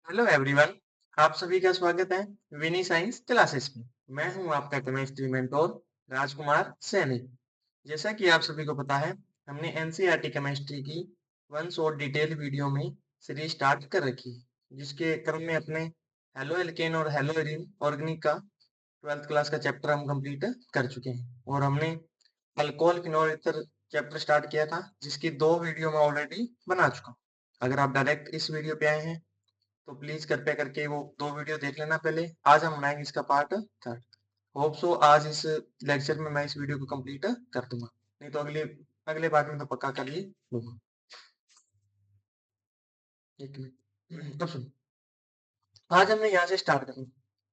Hello everyone. आप सभी का स्वागत है विनी साइंस क्लासेस में। मैं हूं आपका केमिस्ट्री मेंटोर राजकुमार सैनी। जैसा कि आप सभी को पता है, हमने एनसीईआरटी केमिस्ट्री की वन शॉट डिटेल वीडियो में सीरीज स्टार्ट कर रखी है, जिसके क्रम में अपने हेलो एल्केन और हेलो एरीन ऑर्गेनिक का 12th क्लास का चैप्टर हम कंप्लीट कर चुके हैं और हमने alcohol phenol ether chapter start किया था, जिसकी 2 वीडियो मैं ऑलरेडी बना चुका हूँ। अगर आप डायरेक्ट इस वीडियो पे आए हैं तो प्लीज कृपया करके वो 2 वीडियो देख लेना पहले। आज हम बनाएंगे इसका पार्ट थर्ड। होप सो आज इस लेक्चर में मैं इस वीडियो को कंप्लीट कर दूंगा, नहीं तो अगले अगले पार्ट में तो पक्का कर ही दूंगा। एक मिनट, अब सुनो। आज हमने यहाँ से स्टार्ट करना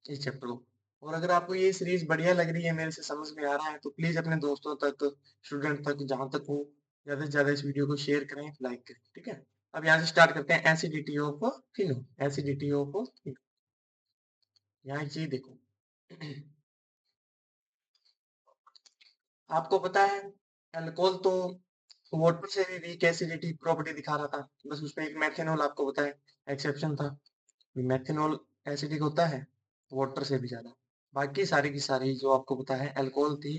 इस चैप्टर को। और अगर आपको ये सीरीज बढ़िया लग रही है, मेरे से समझ में आ रहा है, तो प्लीज अपने दोस्तों तक, स्टूडेंट तक, जहां तक हो, ज्यादा से ज्यादा इस वीडियो को शेयर करें, लाइक करें। ठीक है, अब यहाँ से स्टार्ट करते हैं। Acidity of Fino, acidity of Fino. यहाँ एक चीज देखो। आपको पता है अल्कोहल तो वाटर से भी वीक एसिडिटी प्रॉपर्टी दिखा रहा था, बस उसमें एक मेथेनॉल आपको पता है एक्सेप्शन था। मेथेनॉल एसिडिक होता है वाटर से भी ज्यादा। बाकी सारी की सारी जो आपको पता है अल्कोहल थी,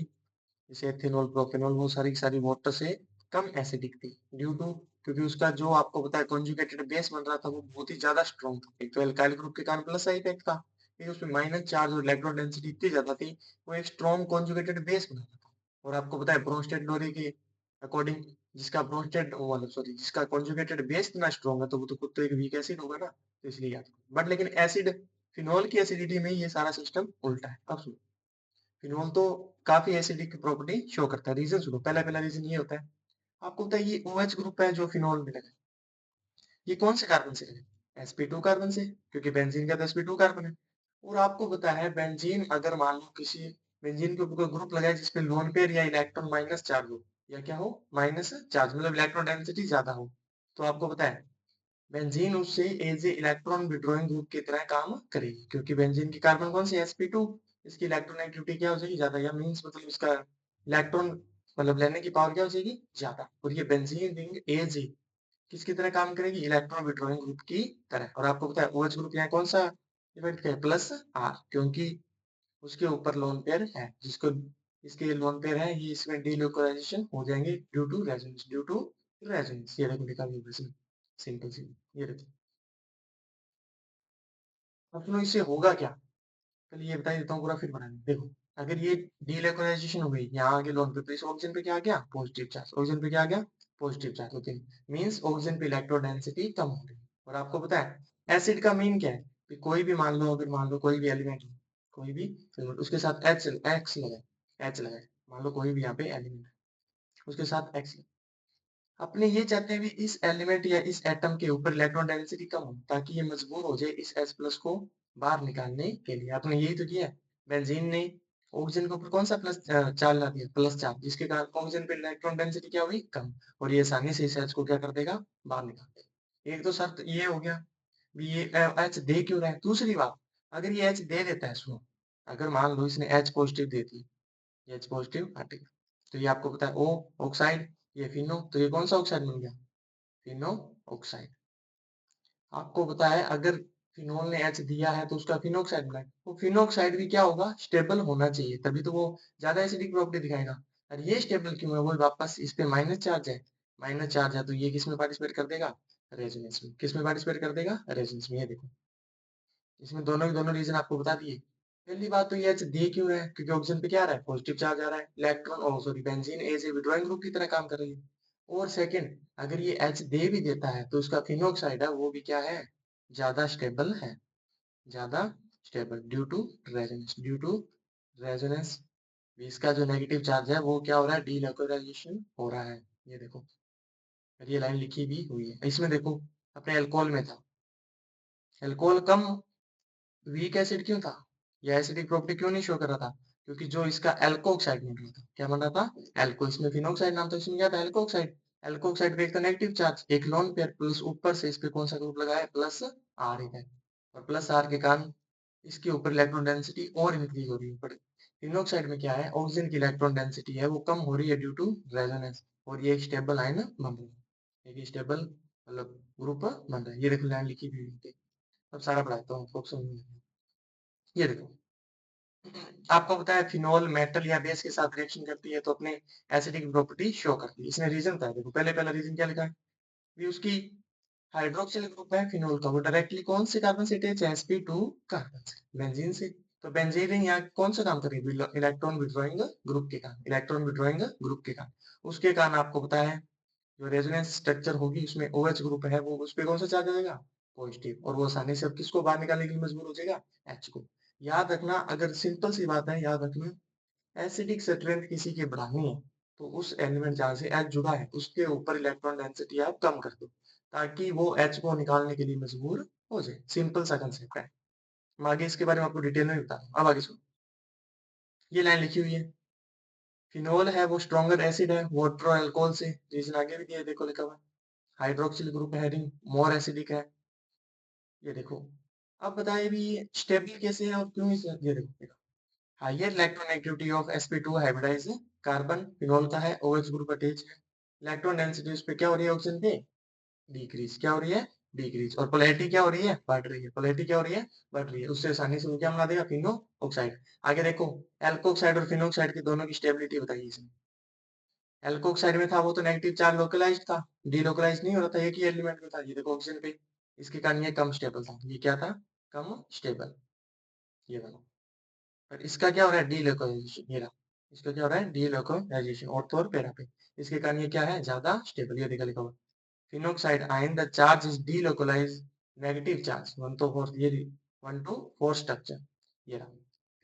जैसे एथेनॉल, प्रोपेनॉल, वो सारी की सारी वाटर से कम एसिडिक थी, ड्यू टू क्योंकि उसका जो आपको पता है कॉन्जुगेटेड बेस बन रहा था वो बहुत ही ज्यादा स्ट्रॉन्ग था। एक तो एल्काइल ग्रुप के कारण प्लस साइड इफेक्ट था, फिर उसमें माइनस चार्ज और इलेक्ट्रॉन डेंसिटी इतनी ज्यादा थी, वो एक स्ट्रॉन्ग कॉन्जुगेटेड बेस बना था। और आपको पता है ब्रोंस्टेड लोरी के अकॉर्डिंग, जिसका ब्रोंस्टेड मतलब सॉरी जिसका कॉन्जुगेटेड बेस इतना स्ट्रॉन्ग है, तो वो तो खुद तो एक वीक एसिड होगा ना, तो इसलिए याद रखो। बट लेकिन एसिड फिनोल की एसिडिटी में ये सारा सिस्टम उल्टा है। अब सुनो, फिनोल तो काफी एसिडिक प्रॉपर्टी शो करता है। रीजन सुनो, पहला पहला रीजन ये होता है, आपको पता है ये OH ग्रुप है जो फिनोल में लगा है, ये कौन से कार्बन से लगा है? sp2 कार्बन से, क्योंकि बेंजीन का तो sp2 कार्बन है। और आपको पता है बेंजीन, अगर मान लो किसी बेंजीन के ऊपर कोई ग्रुप लगा है जिसपे लोन पेयर या इलेक्ट्रॉन माइनस चार्ज हो, या क्या हो, माइनस चार्ज, मतलब इलेक्ट्रॉन डेंसिटी ज्यादा हो, तो आपको पता है बेंजीन उससे as a electron withdrawing group की तरह काम करेगी, क्योंकि बेंजीन की कार्बन कौन सी है, sp2। इसकी इलेक्ट्रॉन एक्टिविटी क्या हो जाएगी, ज्यादा, या मींस मतलब इसका इलेक्ट्रॉन मतलब लेने की पावर क्या हो जाएगी, ज्यादा। और ये बेंजीन रिंग एज ए किसकी तरह काम करेगी, इलेक्ट्रॉन विड्रॉइंग ग्रुप की तरह। और आपको पता है OH ग्रुप यहाँ कौन सा इफेक्ट है, प्लस R, क्योंकि उसके ऊपर लोन पेयर है, जिसको इसके लोन पेयर है, ये इसमें डीलोकलाइजेशन हो जाएंगे due to resonance, due to resonance. ये देखो लिखा हुआ है, सिंपल सी, ये देखो। अब सुनो, इससे होगा क्या, चलिए ये बता देता हूँ पूरा, फिर बनाएंगे। देखो, अगर ये डीलोकलाइजेशन हो गई, यहाँ आगे लोन पे, तो इस ऑक्सीजन पे क्या आ गया, पॉजिटिव चार्ज। ऑक्सीजन पे क्या आ गया, पॉजिटिव चार्ज। होते मीन्स ऑक्सीजन पे इलेक्ट्रो डेंसिटी कम हो गई। और आपको पता है एसिड का मीन क्या है, कि कोई भी मान लो, अगर मान लो कोई भी एलिमेंट, कोई भी एलिमेंट, उसके साथ एक्स लगा, एच लगा, मान लो कोई भी यहाँ पे एलिमेंट है, उसके साथ एक्स, अपने ये चाहते हैं भी इस एलिमेंट या इस एटम के ऊपर इलेक्ट्रॉन डेंसिटी कम हो, ताकि ये मजबूर हो जाए इस H प्लस को बाहर निकालने के लिए। आपने यही तो किया है, बेंजीन ने ऑक्सीजन के ऊपर कौन सा प्लस चार्ज ला दिया, प्लस चार्ज, जिसके कारण ऑक्सीजन पे इलेक्ट्रॉन डेंसिटी क्या हुई, कम। और ये आसानी से इस H को क्या कर देगा, बाहर निकाल देगा। एक तो शर्त ये हो गया, भी ये H दे क्यों रहा है। दूसरी बात, अगर ये H दे देता है, सुनो, अगर मान लो इसने H पॉजिटिव दे दी, H पॉजिटिव हटेगा, तो ये आपको पता है O ऑक्साइड, ये फिनो, तो ये कौन सा ऑक्साइड बन गया, फिनो ऑक्साइड। आपको पता है अगर फिनोल ने H दिया है तो उसका फिनोक्साइड बना है, तो फिनोक्साइड भी क्या होगा, स्टेबल होना चाहिए, तभी तो वो ज्यादा एसिडिक प्रॉपर्टी दिखाएगा। और ये स्टेबल क्यों है, वो वापस इस पे माइनस चार्ज है, माइनस चार्ज है, तो ये किस में पार्टिसिपेट कर देगा, रेजोनेंस में। किस में पार्टिसिपेट कर देगा, रेजोनेंस में। ये देखो, इसमें दोनों के दोनों रीजन आपको बता दिए। पहली बात तो ये H दे क्यों रहा है, क्योंकि ऑक्सीजन पे क्या आ रहा है, पॉजिटिव चार्ज आ रहा है, electron oh sorry benzene as a withdrawing group की तरह काम कर रही है। और सेकंड, अगर ये H दे भी देता है तो उसका फिनोक्साइड है वो भी क्या है, ज्यादा स्टेबल है, ज्यादा stable, due to resonance, due to resonance. इसका जो नेगेटिव चार्ज है वो क्या हो रहा है, डीलोकलाइजेशन हो रहा है। ये देखो, ये लाइन लिखी भी हुई है। इसमें देखो, अपने अल्कोहल में था, अल्कोहल कम वीक एसिड क्यों था, या एसिडिक प्रॉपर्टी क्यों नहीं शो कर रहा था, क्योंकि जो इसका एल्कोक्साइड बन रहा था, क्या बन रहा था, एल्को, इसमें फिनोक्साइड नाम था, इसमें क्या था, एल्कोक्साइड। एल्कोक्साइड पे एक तो नेगेटिव चार्ज, एक लोन पेयर, प्लस ऊपर से इस पे कौन सा ग्रुप लगा है, प्लस आर है। और प्लस आर के कारण इसके ऊपर इलेक्ट्रॉन डेंसिटी और इंक्रीज हो रही है। बट फिनोक्साइड में क्या है, ऑक्सीजन की इलेक्ट्रॉन डेंसिटी है वो कम हो रही है ड्यू टू रेजोनेंस, और ये एक स्टेबल आयन बन रहा है, एक स्टेबल मतलब ग्रुप बन रहा है। ये देखो लाइन लिखी हुई है। सब सारा पढ़ाता हूँ, आपको समझ में आएगा। ये देखो, आपको पता है फिनोल मेटल या बेस के साथ रिएक्शन करती है तो अपने एसिडिक प्रॉपर्टी शो करती है। इसमें रीजन था, देखो पहले पहला रीजन क्या लिखा है, भी उसकी हाइड्रोक्सिल ग्रुप है फिनोल का, वो डायरेक्टली कौन से कार्बन से अटैच है, sp2 कार्बन से, बेंजीन से। तो बेंजीन यहाँ कौन सा काम करेगी, इलेक्ट्रॉन विड्रॉइंग ग्रुप के कारण, इलेक्ट्रॉन विड्रॉइंग ग्रुप के कारण। उसके कारण आपको पता है जो रेजोनेंस स्ट्रक्चर होगी उसमें OH ग्रुप है, वो उस पे कौन सा चार्ज आ जाएगा, पॉजिटिव, और वो आसानी से अब किसको बाहर निकालने के लिए मजबूर हो जाएगा, H को। याद रखना, अगर सिंपल सी बात है, याद रखना, एसिडिक स्ट्रेंथ किसी की बढ़ानी है तो उस एलिमेंट जहां से H जुड़ा है उसके ऊपर इलेक्ट्रॉन डेंसिटी आप कम कर दो, ताकि वो H को निकालने के लिए मजबूर हो जाए। सिंपल सा कंसेप्ट है। मैं आगे इसके बारे में आपको डिटेल में बता रहा हूँ। अब आगे सुनो, ये लाइन लिखी हुई है, फिनोल है वो स्ट्रॉन्गर एसिड है वाटर और अल्कोहल से, रीजन आगे भी दिया है, देखो लिखा हुआ है। हाइड्रोक्सिल ग्रुप है, रिंग मोर एसिडिक है, ये देखो। अब बताइए भी स्टेबल कैसे है और क्यों इसे, ये देखो, higher electronegativity of sp2 hybridize carbon, phenol का है, OH ग्रुप अटैच है, इलेक्ट्रॉन डेंसिटी उस पे क्या हो रही है, ऑक्सीजन पे डिक्रीज, क्या हो रही है, डिक्रीज, और पोलैरिटी क्या हो रही है, बढ़ रही है, पोलैरिटी क्या हो रही है, बढ़ रही है। उससे आसानी से वो क्या बना देगा, फिनो ऑक्साइड। आगे देखो, एल्कोक्साइड और फिनोक्साइड की दोनों की स्टेबिलिटी बताइए इसमें। एल्कोक्साइड में था वो तो नेगेटिव चार्ज लोकलाइज्ड था, डीलोकलाइज नहीं हो रहा था, एक ही एलिमेंट में था, ये देखो ऑक्सीजन पे, इसके कारण ये कम स्टेबल था, ये क्या था, कम स्टेबल, ये वाला। पर इसका क्या हो रहा है, डीलोकलाइजेशन, ये रहा, इसका क्या हो रहा है, डीलोकलाइजेशन, और और पैरा पे, इसके कारण ये क्या है, ज्यादा स्टेबल, ये देखा लिखा हुआ। Phenoxide ion the charge is delocalize, negative charge 1 to 4, ये 1 to 4 स्ट्रक्चर, ये रहा।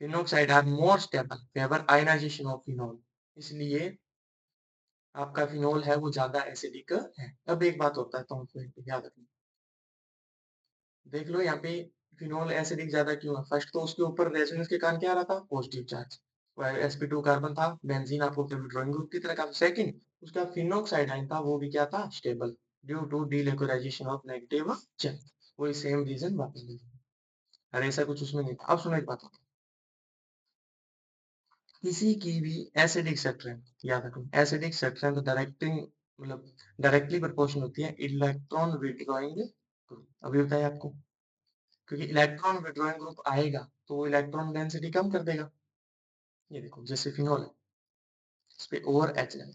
Phenoxide are more stable favour ionization of phenol, इसलिए आपका फिनोल है वो ज्यादा एसिडिक है। अब एक बात होता है तो आपको याद रखना, देख लो यहाँ पे फिनोल एसिडिक ज्यादा क्यों है। फर्स्ट तो उसके ऊपर रेजोनेंस के कारण क्या आ रहा था, पॉजिटिव चार्ज, sp2 कार्बन था, बेंजीन आपको ड्राइंग ग्रुप की तरह का। सेकंड, उसका फिनोक्साइड आयन था वो भी क्या था, stable, due to delocalization of negative charge, वही सेम रीजन वापस ले। अरे ऐसा कुछ उसमें नहीं था। अब सुनो एक बात, किसी की भी एसिडिक स्ट्रेंथ, याद रखो एसिडिक स्ट्रेंथ डायरेक्टिंग, मतलब डायरेक्टली प्रोपोर्शनल होती है इलेक्ट्रॉन विड्रॉइंग ग्रुप। अभी बताया आपको, क्योंकि इलेक्ट्रॉन विड्रॉइंग ग्रुप आएगा तो वो इलेक्ट्रॉन डेंसिटी कम कर देगा। ये देखो जैसे फिनोल है, इस पे और एच है,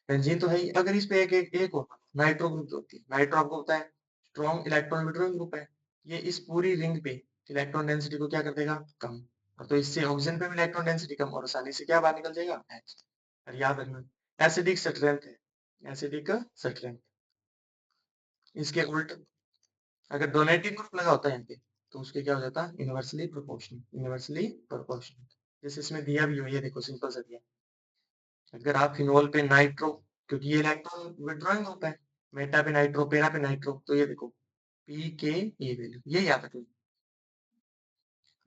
बेंजीन तो है ही, अगर इस पे एक होगा नाइट्रो ग्रुप होती है, नाइट्रो आपको पता है स्ट्रॉन्ग इलेक्ट्रॉन विड्रॉइंग ग्रुप है, ये इस पूरी रिंग पे इलेक्ट्रॉन डेंसिटी को क्या कर देगा, कम। और तो इससे ऑक्सीजन पे भी इलेक्ट्रॉन डेंसिटी कम, और आसानी से क्या बाहर निकल जाएगा, एच। और याद रखना, एसिडिक स्ट्रेंथ है, एसिडिक स्ट्रेंथ, इसके उल्ट अगर डोनेटिंग ग्रुप लगा होता है यहाँ पे तो उसके क्या हो जाता है, इनवर्सली प्रोपोर्शनल, इनवर्सली प्रोपोर्शनल, जैसे इसमें दिया भी हो, ये देखो सिंपल सा दिया, अगर आप फिनोल पे नाइट्रो, क्योंकि ये इलेक्ट्रॉन विड्रॉइंग ग्रुप है, मेटा पे नाइट्रो, पेरा पे नाइट्रो, तो ये देखो पी के ए वैल्यू, ये याद रखना,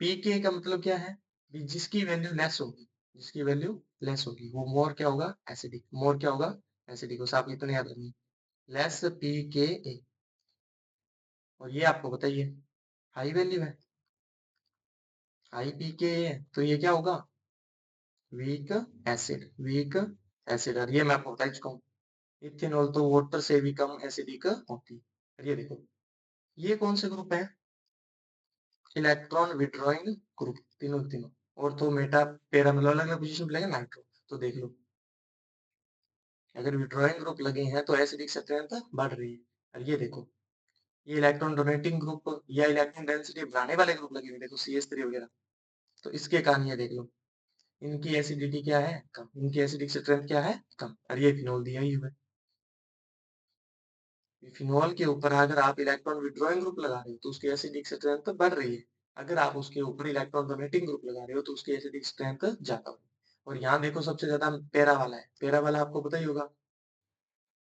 पी के का मतलब क्या है, कि जिसकी वैल्यू लेस होगी, जिसकी वैल्यू लेस होगी वो मोर क्या होगा, एसिडिक, मोर क्या होगा, एसिडिक, बस आप इतना याद रखना, लेस पी के ए। और ये आपको बताइए हाई वैल्यू है, हाई पी के है तो ये क्या होगा, वीक एसिड, वीक एसिड, और ये मैं आपको बता चुका हूँ, इथेनॉल तो वाटर से भी कम एसिडिक होती है। और ये देखो, ये कौन से ग्रुप है, इलेक्ट्रॉन विड्रॉइंग ग्रुप, तीनों के तीनों, और तो मेटा पेरा मतलब अलग अलग पोजीशन पे लगे नाइट्रो, तो देख लो अगर विड्रॉइंग ग्रुप लगे हैं तो एसिडिक स्ट्रेंथ बढ़ रही है। और ये देखो, ये इलेक्ट्रॉन डोनेटिंग ग्रुप या इलेक्ट्रॉन डेंसिटी बढ़ाने वाले ग्रुप लगे हुए, देखो CH3 वगैरह, तो इसके कारण ये देख लो इनकी एसिडिटी क्या है, कम, इनकी एसिडिक स्ट्रेंथ क्या है, कम। और ये फिनोल दिया ही हुआ है, फिनोल के ऊपर अगर आप इलेक्ट्रॉन विड्रॉइंग ग्रुप लगा रहे हो तो उसकी एसिडिक स्ट्रेंथ तो बढ़ रही है, अगर आप उसके ऊपर इलेक्ट्रॉन डोनेटिंग ग्रुप लगा रहे हो तो उसकी एसिडिक स्ट्रेंथ ज्यादा होगी। और यहाँ देखो सबसे ज्यादा पैरा वाला है, पैरा वाला आपको पता ही होगा,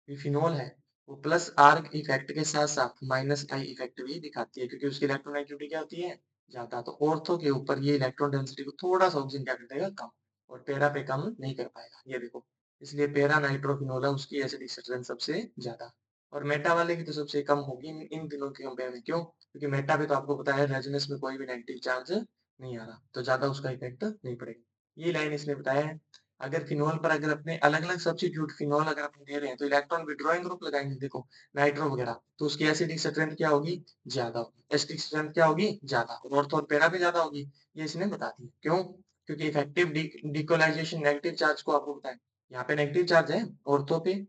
ये फिनोल है, वो प्लस आर इफेक्ट के साथ साथ माइनस आई इफेक्ट भी दिखाती है, क्योंकि उसकी इलेक्ट्रोनेगेटिविटी क्या होती है, ज्यादा। तो ऑर्थो के ऊपर ये इलेक्ट्रॉन डेंसिटी को थोड़ा सा ऑक्सीजन क्या कर देगा, कम, और पैरा पे कम नहीं कर पाएगा, ये देखो। इसलिए पैरा नाइट्रोफिनोल है, उसकी एसिडिक स्ट्रेंथ सबसे ज्यादा, और मेटा वाले की तो सबसे कम होगी इन दिनों के कंपेयर में। क्यों, क्योंकि मेटा पे तो आपको पता है रेजोनेंस में कोई भी नेगेटिव चार्ज नहीं आ रहा, तो ज्यादा उसका इफेक्ट नहीं पड़ेगा। ये लाइन इसने बताया है। अगर फिनोल पर अगर अपने अलग-अलग सब्स्टिट्यूट फिनोल अगर अपन दे रहे हैं तो इलेक्ट्रॉन विथड्रॉइंग ग्रुप लगाएंगे, देखो नाइट्रो वगैरह, तो उसकी एसिडिक स्ट्रेंथ क्या होगी, ज्यादा होगी, एसिडिक स्ट्रेंथ क्या होगी, ज्यादा, और ऑर्थो और पैरा भी ज्यादा होगी। ये इसने बता दिया, क्यों, क्योंकि इफेक्टिव डिकोलाइजेशन नेगेटिव चार्ज को आपको बताया, यहाँ पे नेगेटिव चार्ज है ऑर्थो पे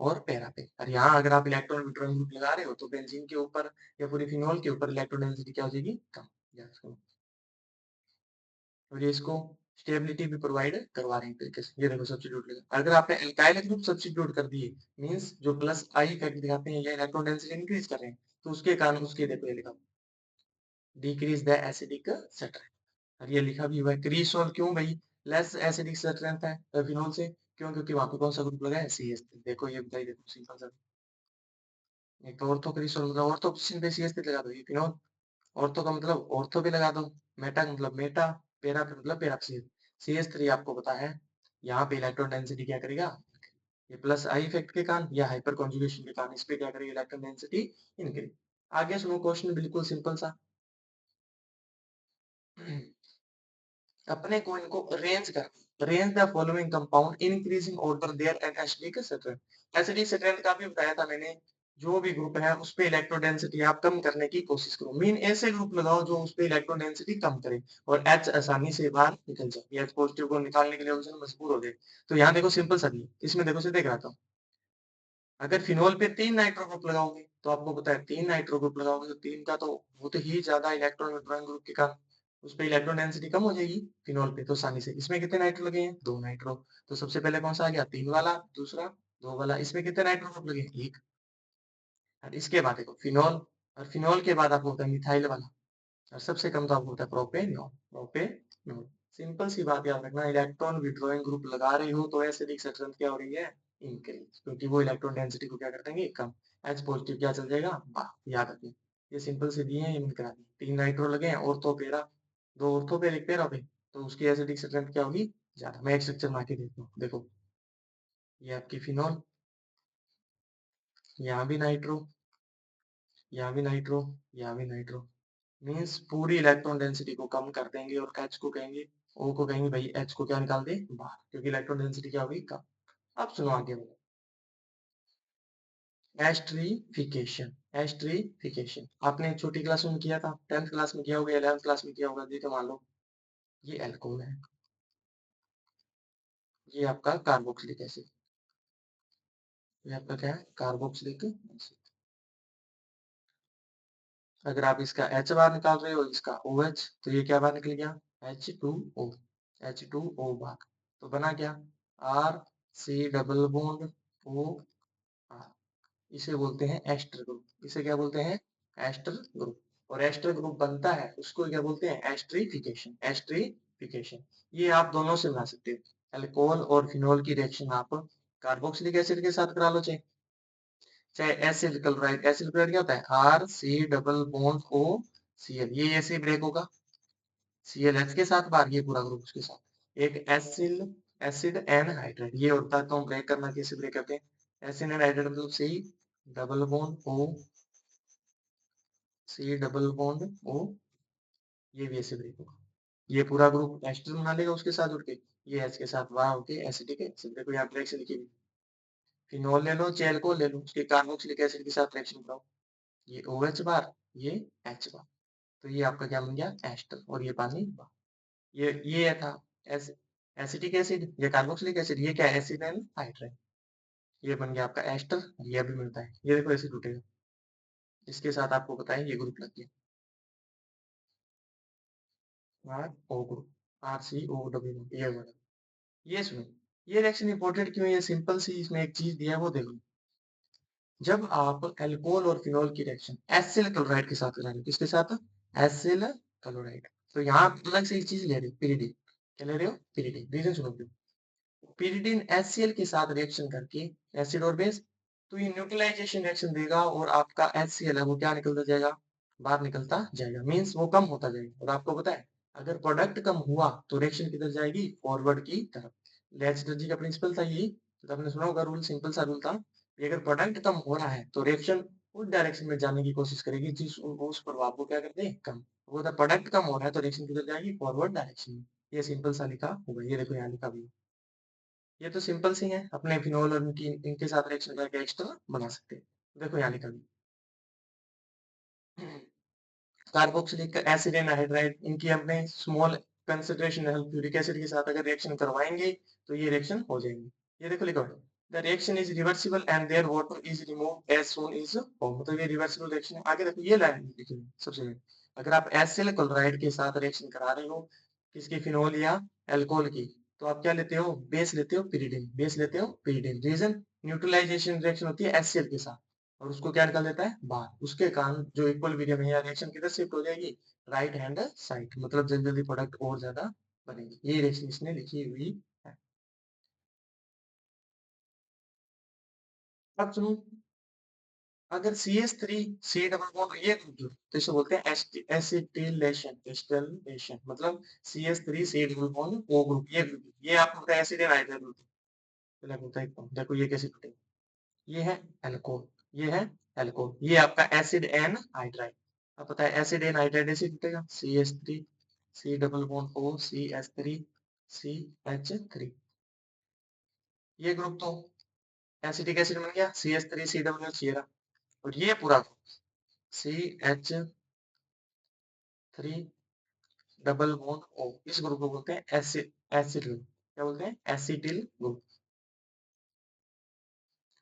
और पैरा पे, और यहाँ अगर आप इलेक्ट्रॉन विथड्रॉइंग ग्रुप लगा रहे हो तो बेंजीन के ऊपर या पूरी फिनोल के ऊपर इलेक्ट्रॉन डेंसिटी क्या हो जाएगी, कम। याद रखो। और ये इसको स्टेबिलिटी भी प्रोवाइड करवा रहे हैं तरीके से। ये देखो सब्स्टिट्यूट लगा, अगर आपने एल्काइल ग्रुप सब्स्टिट्यूट कर दिए, मींस जो प्लस आई इफेक्ट दिखाते हैं या इलेक्ट्रॉन डेंसिटी इंक्रीज कर रहे हैं, तो उसके कारण उसके देखो ये लिखा डिक्रीज द एसिडिक स्ट्रेंथ, और ये लिखा भी हुआ है क्रीसोल, क्यों भाई लेस एसिडिक स्ट्रेंथ है फिनोल से, क्यों, क्योंकि वहां पे कौन सा ग्रुप लगा है, CH3। देखो ये बताइए, देखो सिंपल सा, एक तो ऑर्थो क्रीसोल मतलब ऑर्थो पोजीशन पे CH3 लगा दो, ये फिनोल, ऑर्थो का मतलब ऑर्थो पे लगा दो, मेटा का मतलब मेटा, पेरा पे मतलब पेरा पे, CH3 आपको पता है यहाँ पे इलेक्ट्रॉन डेंसिटी क्या करेगा, ये प्लस आई इफेक्ट के कारण या हाइपर कॉन्जुगेशन के कारण इस पे क्या करेगी, इलेक्ट्रॉन डेंसिटी इंक्रीज। आगे सुनो क्वेश्चन बिल्कुल सिंपल सा। अपने को इनको range the following compound increasing order their and acidic strength. Acidic strength का भी बताया था मैंने, जो भी ग्रुप है उस पे इलेक्ट्रो डेंसिटी आप कम करने की कोशिश करो, मीन ऐसे ग्रुप लगाओ जो उस पे इलेक्ट्रो डेंसिटी कम करे और H आसानी से बाहर निकल जाए, H पॉजिटिव को निकालने के लिए ऑक्सीजन मजबूर हो जाए। तो यहाँ देखो सिंपल सा नहीं, इसमें देखो सीधे कराता हूँ, अगर फिनोल पे 3 नाइट्रो ग्रुप लगाओगे तो आपको पता है 3 नाइट्रो ग्रुप लगाओगे तो 3 का तो बहुत ही ज्यादा इलेक्ट्रॉन विथड्रॉइंग ग्रुप के कारण उस पे इलेक्ट्रॉन डेंसिटी कम हो जाएगी फिनोल पे, तो आसानी से। इसमें कितने नाइट्रो लगे हैं, 2 नाइट्रो, तो सबसे पहले कौन सा आ गया, 3 वाला, दूसरा 2 वाला, इसमें कितने नाइट्रो ग्रुप लगे, एक। और इसके बाद देखो फिनोल, और फिनोल के बाद आपको होता है मिथाइल वाला, और सबसे कम तो आपको होता है प्रोपेनॉल, प्रोपेनॉल। सिंपल सी बात याद रखना, इलेक्ट्रॉन विड्रॉइंग ग्रुप लगा रही हो तो एसिडिक स्ट्रेंथ क्या हो रही है, इंक्रीज, क्योंकि वो इलेक्ट्रॉन डेंसिटी को क्या कर देंगे, कम। H पॉजिटिव क्या चल जाएगा, बाहर, याद रखिए। ये सिंपल से दिए हैं, ये मैंने करा दिए, 3 नाइट्रो लगे हैं, ऑर्थो पेरा, 2 ऑर्थो पे, 1 पेरा पे, तो उसकी एसिडिक स्ट्रेंथ क्या होगी, ज्यादा। मैं एक स्ट्रक्चर बना के देता हूँ, देखो ये आपकी फिनोल, यहाँ भी नाइट्रो, यहाँ भी नाइट्रो, यहाँ भी नाइट्रो, मीन्स पूरी इलेक्ट्रॉन डेंसिटी को कम कर देंगे और H को कहेंगे, O को कहेंगे भाई H को क्या निकाल दे बाहर, क्योंकि इलेक्ट्रॉन डेंसिटी क्या होगी, कम। अब सुनो आगे, एस्ट्रीफिकेशन, एस्ट्रीफिकेशन आपने छोटी क्लास में किया था, 10th क्लास में किया होगा, 11th क्लास में किया होगा, देखो मान लो ये एल्कोहल है, ये आपका कार्बोक्सिलिक एसिड, ये आपका क्या है, कार्बोक्सिलिक एसिड। अगर आप इसका H बार निकाल रहे हो, इसका OH, तो ये क्या बार निकल गया, H2O, H2O बार, तो बना क्या, R C double bond O R, इसे बोलते हैं एस्टर ग्रुप, इसे क्या बोलते हैं, एस्टर ग्रुप। और एस्टर ग्रुप बनता है उसको क्या बोलते हैं, एस्ट्रीफिकेशन, एस्ट्रीफिकेशन। ये आप दोनों से बना सकते हो, अल्कोहल और फिनोल की रिएक्शन आप कार्बोक्सिलिक एसिड के साथ करा लो, चाहे चाहे एसिड क्लोराइड, एसिड क्लोराइड क्या होता है, R C double bond O C L, ये ऐसे ब्रेक होगा, सी एल एच के साथ बार, ये पूरा ग्रुप उसके साथ, एक एसिल, एसिड एंड हाइड्रेट, ये होता है, तो हम ब्रेक करना कैसे ब्रेक करते हैं, एसिड एंड हाइड्रेट मतलब C double bond O, C double bond O, ये भी ऐसे ब्रेक होगा, ये पूरा ग्रुप एस्टर बना लेगा उसके साथ जुड़ के, ये एच के साथ वहां होके एसिडिक एसिड, देखो यहाँ ब्रेक से लिखी हुई, फिनोल ले लो, चेल को ले लो, उसके कार्बोक्सिलिक एसिड के साथ रिएक्शन कराओ, ये OH बार, ये H बार, तो ये आपका क्या बन गया, एस्टर, और ये पानी बार। ये था एस एसिटिक एसिड, ये कार्बोक्सिलिक एसिड, ये क्या एसिड एंड हाइड्रेट, ये बन गया आपका एस्टर, ये भी मिलता है, ये देखो ऐसे टूटेगा, इसके साथ आपको पता है ये ग्रुप लग गया, आर ओ ग्रुप, RCOW, ये वाला। ये सुनो, ये रिएक्शन इंपॉर्टेंट क्यों है, ये सिंपल सी, इसमें एक चीज दिया है वो देखो, जब आप अल्कोहल और फिनोल की रिएक्शन एसिल क्लोराइड के साथ करा रहे हो, किसके साथ, एसिल क्लोराइड, तो यहाँ आप अलग से एक चीज ले रहे हो, पिरिडिन, क्या ले रहे हो, पिरिडिन, रीजन सुनो क्यों, पिरिडिन HCl के साथ रिएक्शन करके एसिड और बेस, तो ये न्यूट्रलाइजेशन रिएक्शन देगा और आपका HCl है वो क्या निकलता जाएगा, बाहर निकलता जाएगा, मींस वो कम होता जाएगा। और आपको पता है अगर प्रोडक्ट कम हुआ तो रिएक्शन किधर जाएगी, फॉरवर्ड की तरफ। लेस्टर्जी का प्रिंसिपल था यही, तो आपने सुना होगा रूल, सिंपल सा रूल था कि अगर प्रोडक्ट कम हो रहा है तो रिएक्शन उस डायरेक्शन में जाने की कोशिश करेगी जिस उस प्रभाव को क्या करते हैं, कम। वो प्रोडक्ट कम हो रहा है तो रिएक्शन किधर जाएगी, फॉरवर्ड डायरेक्शन में। ये सिंपल सा लिखा होगा, ये देखो यहाँ लिखा भी है। ये तो सिंपल सी है, अपने फिनोल और इनके साथ रिएक्शन करके एक्स्ट्रा बना सकते हैं। देखो यहाँ लिखा भी कार्बोक्सिलिक एसिड एंड हाइड्राइड, इनकी हमने स्मॉल कंसंट्रेशन सल्फ्यूरिक एसिड के साथ अगर रिएक्शन करवाएंगे तो ये रिएक्शन हो जाएंगे। ये देखो लिखा है the reaction is reversible and their water is removed as soon is form, मतलब ये रिवर्सिबल रिएक्शन है। आगे देखो ये लाइन लिखी है सबसे पहले, अगर आप एसिल क्लोराइड के साथ रिएक्शन करा रहे हो किसकी, फिनोल या अल्कोहल की, तो आप क्या लेते हो, बेस लेते हो पिरिडिन, बेस लेते हो पिरिडिन। रीजन, न्यूट्रलाइजेशन रिएक्शन होती है एचसीएल के साथ और उसको क्या निकाल देता है बाहर, उसके कारण जो इक्विलिब्रियम है या रिएक्शन किधर शिफ्ट हो जाएगी, राइट हैंड साइड, मतलब जल्दी जल्दी प्रोडक्ट और ज्यादा बनेगी। ये रिएक्शन इसने लिखी हुई है। अब सुनो, अगर CH3 C डबल बॉन्ड ये ग्रुप जो तो इसे बोलते हैं एसिटिलेशन, एस्टिलेशन, मतलब CH3 C double bond O group, ये ग्रुप ये आपको पता है एसिड एनाइड्राइड ग्रुप है, होता है एकदम। देखो ये कैसे टूटेगा, ये है एल्कोहल, ये है एल्कोहल, ये आपका एसिड एन हाइड्राइड। अब पता है एसिड एन हाइड्राइड ऐसे टूटेगा, CH3 C double bond O CH3 CH3, ये ग्रुप तो एसिटिक एसिड बन गया, CH3 C डबल बॉन्ड चेरा, और ये पूरा CH3 डबल बॉन्ड O, इस ग्रुप को बोलते हैं एसिड, एसिड ग्रुप, क्या बोलते हैं एसिटिल ग्रुप।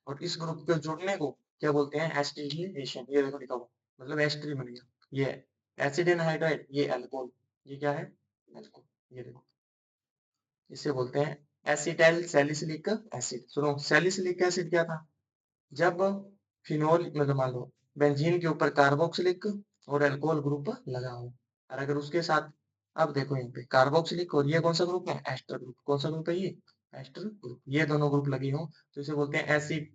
और इस ग्रुप के जुड़ने को क्या बोलते हैं एस्टिलेशन, ये देखो लिखा हुआ, मतलब एस्ट्री बन गया, ये एसिड एनहाइड्राइड, ये अल्कोहल, ये क्या है अल्कोहल, ये देखो इसे बोलते हैं एसिटाइल सैलिसिलिक एसिड। सुनो सैलिसिलिक एसिड क्या था, जब फिनोल मतलब मान लो बेंजीन के ऊपर कार्बोक्सिलिक और अल्कोहल ग्रुप लगा हो, और अगर उसके साथ, अब देखो यहाँ पे कार्बोक्सिलिक और ये कौन सा ग्रुप है एस्टर ग्रुप, कौन सा ग्रुप है ये एस्टर ग्रुप, ये दोनों ग्रुप लगे हो तो इसे बोलते हैं एसिड,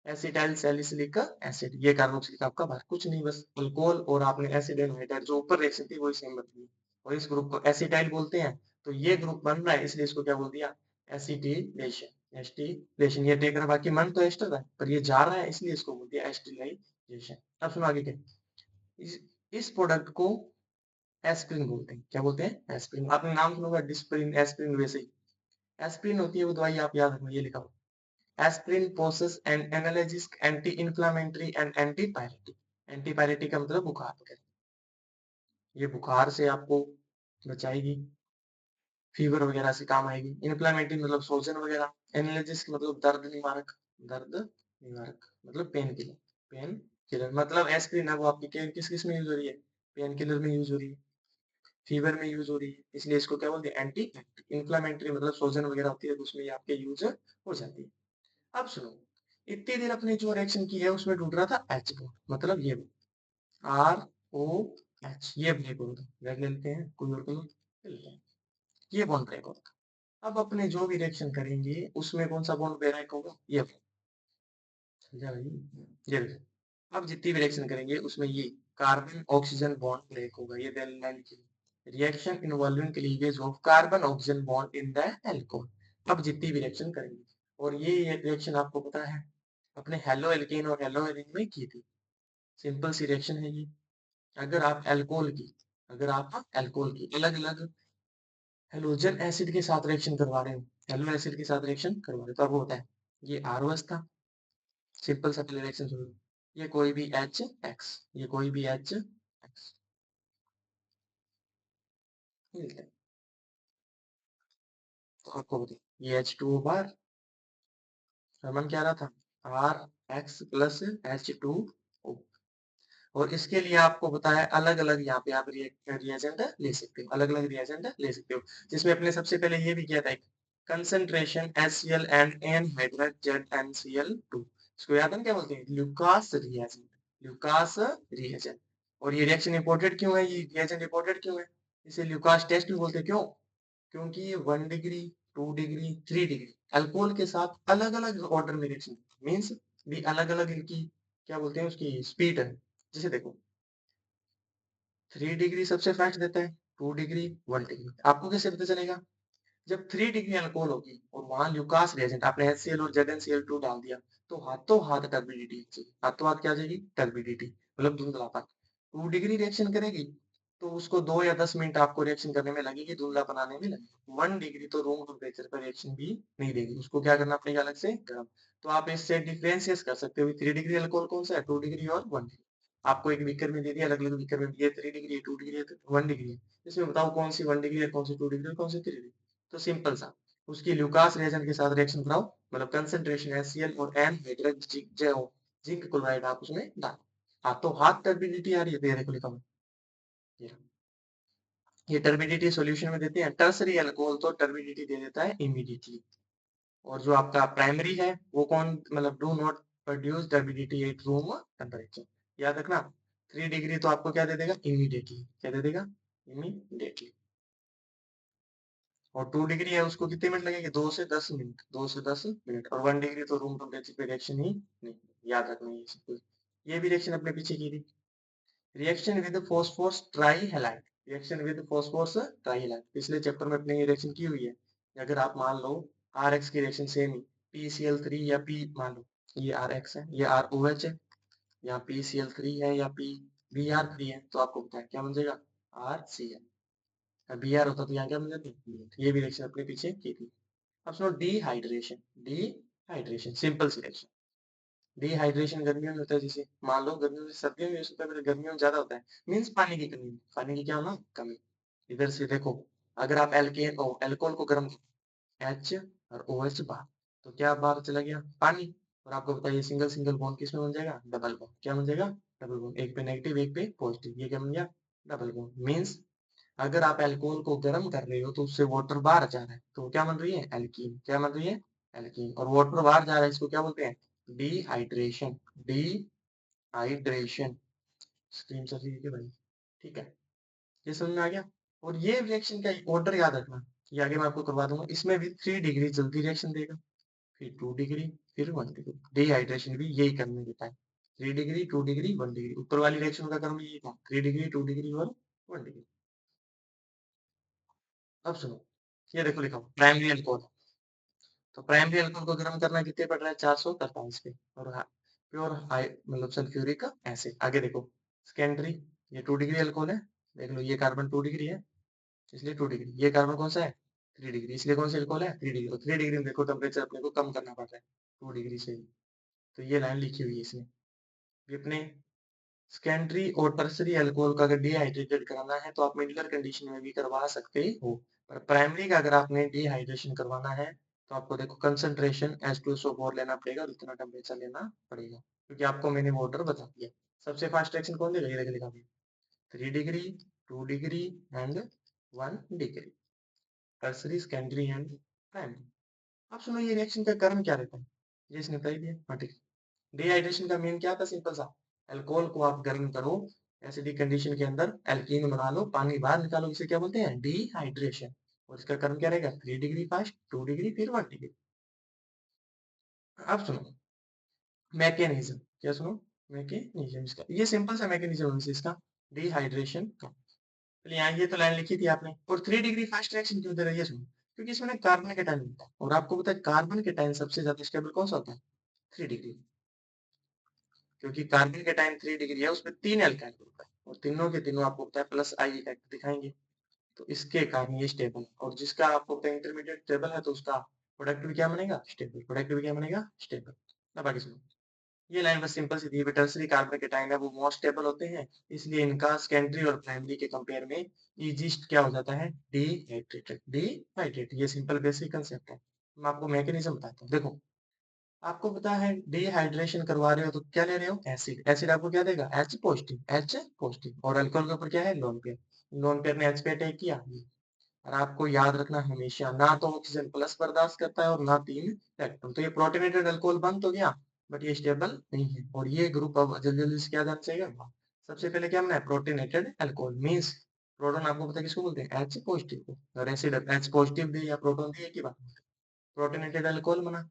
एसिटाइल सैलिसिलिक एसिड। ये कार्बोक्सिलिक आपका बाहर कुछ नहीं, बस अल्कोहल और आपने एसिड एनहाइड्राइड जो ऊपर रिएक्शन थी वही सेम बन गई, और इस ग्रुप को एसिटाइल बोलते हैं। तो ये ग्रुप बन रहा है इसलिए इसको क्या बोल दिया एसिटिलेशन, एस्टिलेशन। ये देख रहा बाकी मन तो एस्टर है पर ये जा रहा है इसलिए इसको बोल दिया एस्टिलाइजेशन। अब सुनो आगे क्या, इस इस प्रोडक्ट को एस्प्रिन बोलते हैं, क्या बोलते हैं एस्प्रिन। आपने नाम सुना होगा डिस्प्रिन एस्प्रिन, वैसे ही एस्प्रिन होती है वो दवाई, आप याद रखना, ये लिखा हो aspirin possess and analgesic anti inflammatory and antipyretic. Antipyretic का मतलब बुखार वगैरह, ये बुखार से आपको बचाएगी, फीवर वगैरह से काम आएगी। इन्फ्लामेटरी मतलब सोजन वगैरह, एनाल्जेसिक मतलब दर्द निवारक, दर्द निवारक मतलब पेन किलर, पेन किलर मतलब एस्प्रिन है वो आपकी किस किस में यूज हो रही है, पेन किलर में यूज हो रही है, फीवर में यूज हो रही है, इसलिए इसको क्या बोलते हैं एंटी। इन्फ्लामेटरी मतलब सोजन वगैरह होती है तो उसमें ये आपके यूज हो जाती है। अब सुनो, इतनी देर अपने जो रिएक्शन की है उसमें ढूंढ रहा था H बॉन्ड, मतलब ये ROH, ये ब्रेक होता है, रेड ले लेते हैं कोई और कलर ले लेते हैं, ये बॉन्ड ब्रेक होता है। अब अपने जो भी रिएक्शन करेंगे उसमें कौन सा बॉन्ड ब्रेक होगा, ये समझा भाई, ये देखो अब जितनी भी रिएक्शन करेंगे उसमें ये कार्बन ऑक्सीजन बॉन्ड ब्रेक होगा, ये लाइन लिखी reaction involving cleavage of carbon oxygen bond in the alcohol. अब जितनी भी रिएक्शन करेंगे, और ये रिएक्शन आपको पता है अपने हेलो एल्केन और हेलो एरिन में की थी, सिंपल सी रिएक्शन है ये। अगर आप अल्कोहल की, अगर आप अल्कोहल की अलग अलग हेलोजन एसिड के साथ रिएक्शन करवा रहे हो, हेलो एसिड के साथ रिएक्शन करवा रहे हो, तो अब होता है ये आरओएस था, सिंपल सा पहले रिएक्शन सुनो, ये कोई भी एच एक्स, ये कोई भी एच एक्स मिलता है, तो आपको बताइए ये H2O बार, मन क्या रहा था आर एक्स प्लस H2O, और इसके लिए आपको पता है अलग अलग यहाँ पे आप रिएजेंट ले सकते हो, अलग अलग रिएजेंट ले सकते हो, जिसमें अपने सबसे पहले ये भी किया था एक concentration HCl and an hydride ZnCl2, इसको याद है ना क्या बोलते हैं ल्यूकास रिएजेंट, ल्यूकास रिएजेंट। और ये रिएक्शन इंपोर्टेड क्यों है, ये रिएजेंट इंपोर्टेड क्यों है, इसे ल्यूकास टेस्ट भी बोलते हैं, क्यों, क्योंकि ये 1 डिग्री 2 डिग्री 3 डिग्री अल्कोहल के साथ अलग अलग ऑर्डर में रिएक्शन मीन्स भी अलग अलग इनकी क्या बोलते हैं उसकी स्पीड है। जैसे देखो 3 डिग्री सबसे फास्ट देता है, 2 डिग्री 1 डिग्री, आपको कैसे पता चलेगा, जब 3 डिग्री अल्कोहल होगी और वहां ल्यूकास रिएजेंट आपने HCl और ZnCl2 डाल दिया, तो हाथों हाथ टर्बिडिटी, हाथों हाथ क्या आ जाएगी टर्बिडिटी, मतलब धुंधलापन। 2 डिग्री रिएक्शन करेगी तो उसको 2 या 10 मिनट आपको रिएक्शन करने में लगेगी, धुंधला बनाने में लगेगी। 1 डिग्री तो रूम टेम्परेचर पर रिएक्शन भी नहीं देगी, उसको क्या करना पड़ेगा अलग से गर्म। तो आप इससे डिफरेंशिएट कर सकते हो 3 डिग्री अल्कोहल कौन सा है, 2 डिग्री और 1 डिग्री। आपको एक बीकर में दे दिया, अलग अलग बीकर में, ये 3 डिग्री है, 2 डिग्री है, 1 डिग्री है। इसमें बताओ कौन सी 1 डिग्री है, कौन सी 2 डिग्री है, कौन सी 3 डिग्री। तो सिंपल सा उसकी ल्यूकास रिएजेंट के साथ रिएक्शन कराओ, मतलब कंसंट्रेशन HCl और N हाइड्रोजन जिंक क्लोराइड आप उसमें डालो। हाँ, तो हाथ टर्बिडिटी आ रही है, तो ये देखो लिखा हुआ है। ये टर्बिडिटी सॉल्यूशन में देते हैं, टर्सरी अल्कोहल तो टर्बिडिटी दे देता है इमीडिएटली। और जो आपका प्राइमरी है वो कौन, मतलब do not produce turbidity at room temperature. याद रखना 3 डिग्री तो आपको क्या दे देगा, इमीडिएटली। क्या दे देगा, इमीडिएटली। और 2 डिग्री है, उसको कितने मिनट लगेंगे, 2 से 10 मिनट, 2 से 10 मिनट। और 1 डिग्री तो रूम टेम्परेचर पे रिएक्शन ही नहीं। याद रखना ये सब कुछ। ये भी रिएक्शन अपने पीछे की थी, reaction with phosphorus trihalide. Reaction with phosphorus trihalide पिछले चैप्टर में अपने ये रिएक्शन की हुई है। अगर आप मान लो RX की रिएक्शन सेम ही, PCl3 या P, मान लो ये RX है, ये ROH है, यहाँ PCl3 है या Br3 है, तो आपको पता है क्या बन जाएगा, RCl। Br होता तो यहाँ क्या बन जाती, ये भी रिएक्शन अपने पीछे की थी। अब सुनो डिहाइड्रेशन। डिहाइड्रेशन सिंपल सी रिएक्शन। डिहाइड्रेशन गर्मियों में होता है, जैसे मान लो गर्मियों में, सर्दियों में होता है, पर गर्मियों में ज्यादा होता है, मीन्स पानी की कमी। पानी की क्या होना, कमी। इधर से देखो, अगर आप एल्केन ओ एल्कोहल को गर्म करो, H और OH बाहर, तो क्या बाहर चला गया, पानी। और आपको बताइए सिंगल सिंगल बॉन्ड किसमें बन जाएगा, डबल बॉन्ड। क्या बन जाएगा, डबल बॉन्ड। एक पे नेगेटिव एक पे पॉजिटिव, ये क्या बन गया, डबल बॉन्ड। मीन्स अगर आप अल्कोहल को गर्म कर रहे हो तो उससे वाटर बाहर जा रहा है, तो क्या बन रही है, एल्कीन। क्या बन रही है, एल्कीन। और वाटर बाहर जा रहा है, इसको क्या बोलते हैं, डिहाइड्रेशन। डिहाइड्रेशन। स्क्रीन से ठीक है भाई, ठीक है, ये समझ में आ गया। और ये रिएक्शन का ऑर्डर याद रखना, ये आगे मैं आपको करवा दूंगा। इसमें भी 3 डिग्री जल्दी रिएक्शन देगा, फिर 2 डिग्री, फिर 1 डिग्री। डिहाइड्रेशन भी यही करने देता है, 3 डिग्री, 2 डिग्री, 1 डिग्री। ऊपर वाली रिएक्शन का क्रम यही था, 3 डिग्री, 2 डिग्री और 1 डिग्री। अब सुनो, ये देखो लिखा प्राइमरी अल्कोहल। तो प्राइमरी अल्कोहल को गर्म करना कितने पड़ रहा है, 443 पे। और प्योर हाई मतलब सल्फ्यूरिक एसिड। आगे देखो सेकेंडरी, ये 2 डिग्री अल्कोहल है, देख लो ये कार्बन 2 डिग्री है, इसलिए 2 डिग्री। ये कार्बन कौन सा है, 3 डिग्री, इसलिए कौन सा अल्कोहल है, 3 डिग्री। और 3 डिग्री में देखो टेम्परेचर अपने को कम करना पड़ रहा है 2 डिग्री से ही। तो ये लाइन लिखी हुई है इसमें। ये अपने सेकेंडरी और टर्सरी अल्कोहल का अगर डिहाइड्रेटेड कराना है तो आप मिडिलर कंडीशन में भी करवा सकते हो। पर प्राइमरी का अगर आपने डिहाइड्रेशन करवाना है तो आपको देखो कंसंट्रेशन H2SO4 लेना पड़ेगा और इतना टेम्परेचर लेना पड़ेगा, क्योंकि आपको मैंने वाटर बता दिया। सबसे फास्ट रिएक्शन कौन देगा, ये देखो लिखा हुआ है 3 degree, 2 degree and 1 degree, tertiary secondary and primary. अब सुनो ये रिएक्शन का कर्म क्या रहता है, ये इसने बता ही दिया। हाँ ठीक है। डिहाइड्रेशन का मेन क्या था, सिंपल सा, अल्कोहल को आप गर्म करो, एसिडिक कंडीशन के अंदर एल्कीन बना लो, पानी बाहर निकालो, इसे क्या बोलते हैं, डिहाइड्रेशन। और इसका कर्म क्या रहेगा, 3 डिग्री फास्ट, 2 डिग्री, फिर 1 डिग्री। अब सुनो मैकेनिज्म, क्या सुनो, मैकेनिज्म इसका, ये सिंपल सा मैकेनिज्म है इसका, डिहाइड्रेशन का। चलिए यहाँ ये तो लाइन लिखी थी आपने। और 3 डिग्री फास्ट रिएक्शन क्यों दे रही है, सुनो, क्योंकि इसमें ना कार्बन के टाइम मिलता है, और आपको पता है कार्बन के टाइम सबसे ज्यादा स्टेबल कौन सा होता है, 3 डिग्री। क्योंकि कार्बन के टाइम 3 डिग्री है, उसमें 3 एल्काइल ग्रुप है, और तीनों के तीनों आपको पता है प्लस आई इफेक्ट दिखाएंगे। तो इसके कारण ये स्टेबल है, और जिसका आपको पता है इंटरमीडिएट स्टेबल है, तो उसका प्रोडक्ट भी क्या बनेगा, स्टेबल। प्रोडक्ट भी क्या बनेगा, स्टेबल। अब आगे सुनो, ये लाइन बस सिंपल सी थी, टर्सरी कार्बन के टाइम है वो मोस्ट स्टेबल होते हैं, इसलिए इनका सेकेंडरी और प्राइमरी के कंपेयर में इजिस्ट क्या हो जाता है, डिहाइड्रेटेड। डिहाइड्रेट, ये सिंपल बेसिक कंसेप्ट है। मैं आपको मैकेनिज्म बताता हूँ, देखो आपको पता है डिहाइड्रेशन करवा रहे हो तो क्या ले रहे हो, एसिड। एसिड आपको क्या देगा, H पॉजिटिव, H पॉजिटिव। और अल्कोहल के ऊपर क्या है, लोन पेयर। लोन पेयर ने H पे अटैक किया। और आपको याद रखना हमेशा, ना तो ऑक्सीजन प्लस बर्दाश्त करता है और ना 3 इलेक्ट्रॉन। तो ये प्रोटोनेटेड अल्कोहल बन तो गया, बट ये स्टेबल नहीं है। और ये ग्रुप अब जल्दी जल्दी से क्या जाना चाहिए, सबसे पहले क्या बना है, प्रोटोनेटेड अल्कोहल। मीन्स प्रोटोन आपको पता है किसको बोलते हैं, H पॉजिटिव को। और एसिड H पॉजिटिव दे या प्रोटोन दे, एक ही बात, प्रोटोनेटेड अल्कोहल बना।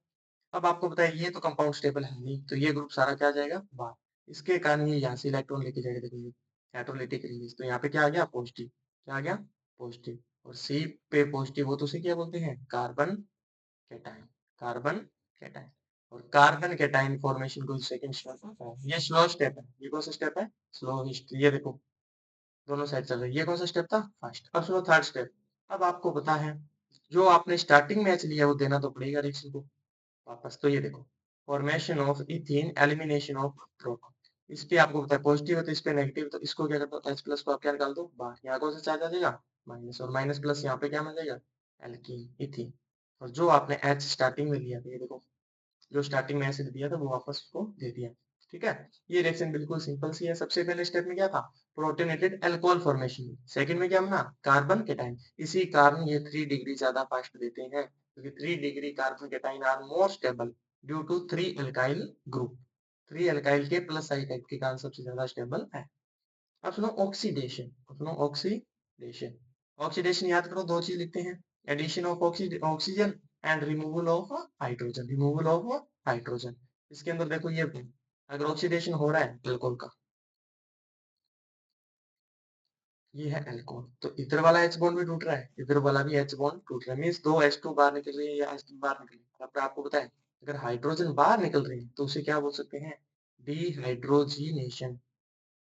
अब आपको पता है ये तो कंपाउंड स्टेबल है नहीं, तो ये ग्रुप सारा क्या आ जाएगा बाहर। इसके कारण ये यहाँ से इलेक्ट्रॉन लेके जाएगा, देखो ये कैटोलिटिक रिलीज। तो यहाँ पे क्या आ गया, पॉजिटिव। क्या आ गया, पॉजिटिव। और सी पे पॉजिटिव हो तो उसे क्या बोलते हैं, कार्बन कैटायन। Carbon cation. और कार्बन कैटायन फॉर्मेशन को सेकंड स्टेप है, ये स्लो स्टेप है। ये कौन सा स्टेप है, स्लो। ये देखो दोनों साइड चल रही है। ये कौन सा स्टेप था? फर्स्ट। अब सुनो थर्ड स्टेप। अब आपको पता है जो आपने स्टार्टिंग में एच लिया वो देना तो पड़ेगा रिएक्शन को वापस। तो ये देखो, formation of ethene, elimination of proton. इस पे आपको पता है पॉजिटिव है तो इस पे नेगेटिव, तो इसको क्या करते हो, H प्लस को आप क्या निकाल दो बाहर, यहाँ कौन सा चार्ज आ जाएगा? माइनस, और माइनस प्लस यहाँ पे क्या मिल जाएगा? Alkene, ethene. और जो आपने H स्टार्टिंग में लिया था, ये देखो जो स्टार्टिंग में एसिड दिया था वो वापस उसको दे दिया। ठीक है, ये रिएक्शन बिल्कुल सिंपल सी है। सबसे पहले स्टेप में क्या था? Protonated alcohol formation. सेकंड में क्या बना? Carbon cation. इसी कारण ये 3 डिग्री ज्यादा फास्ट देते हैं, क्योंकि 3 degree carbon cation are more stable due to 3 alkyl group. 3 alkyl के प्लस साइड के कारण सबसे ज्यादा स्टेबल है। अब सुनो ऑक्सीडेशन। अब सुनो ऑक्सीडेशन। ऑक्सीडेशन याद करो, दो चीज लिखते हैं, addition of oxygen and removal of hydrogen. Removal of hydrogen. इसके अंदर देखो ये अगर ऑक्सीडेशन हो रहा है अल्कोहल का, ये है अल्कोहल, तो इधर वाला H बॉन्ड भी टूट रहा है, इधर वाला भी H बॉन्ड टूट रहा है, मींस दो H2 बाहर निकल रही है या H2 बाहर निकल रही है। अब आपको पता है अगर हाइड्रोजन बाहर निकल रही है तो उसे क्या बोल सकते हैं? डिहाइड्रोजीनेशन।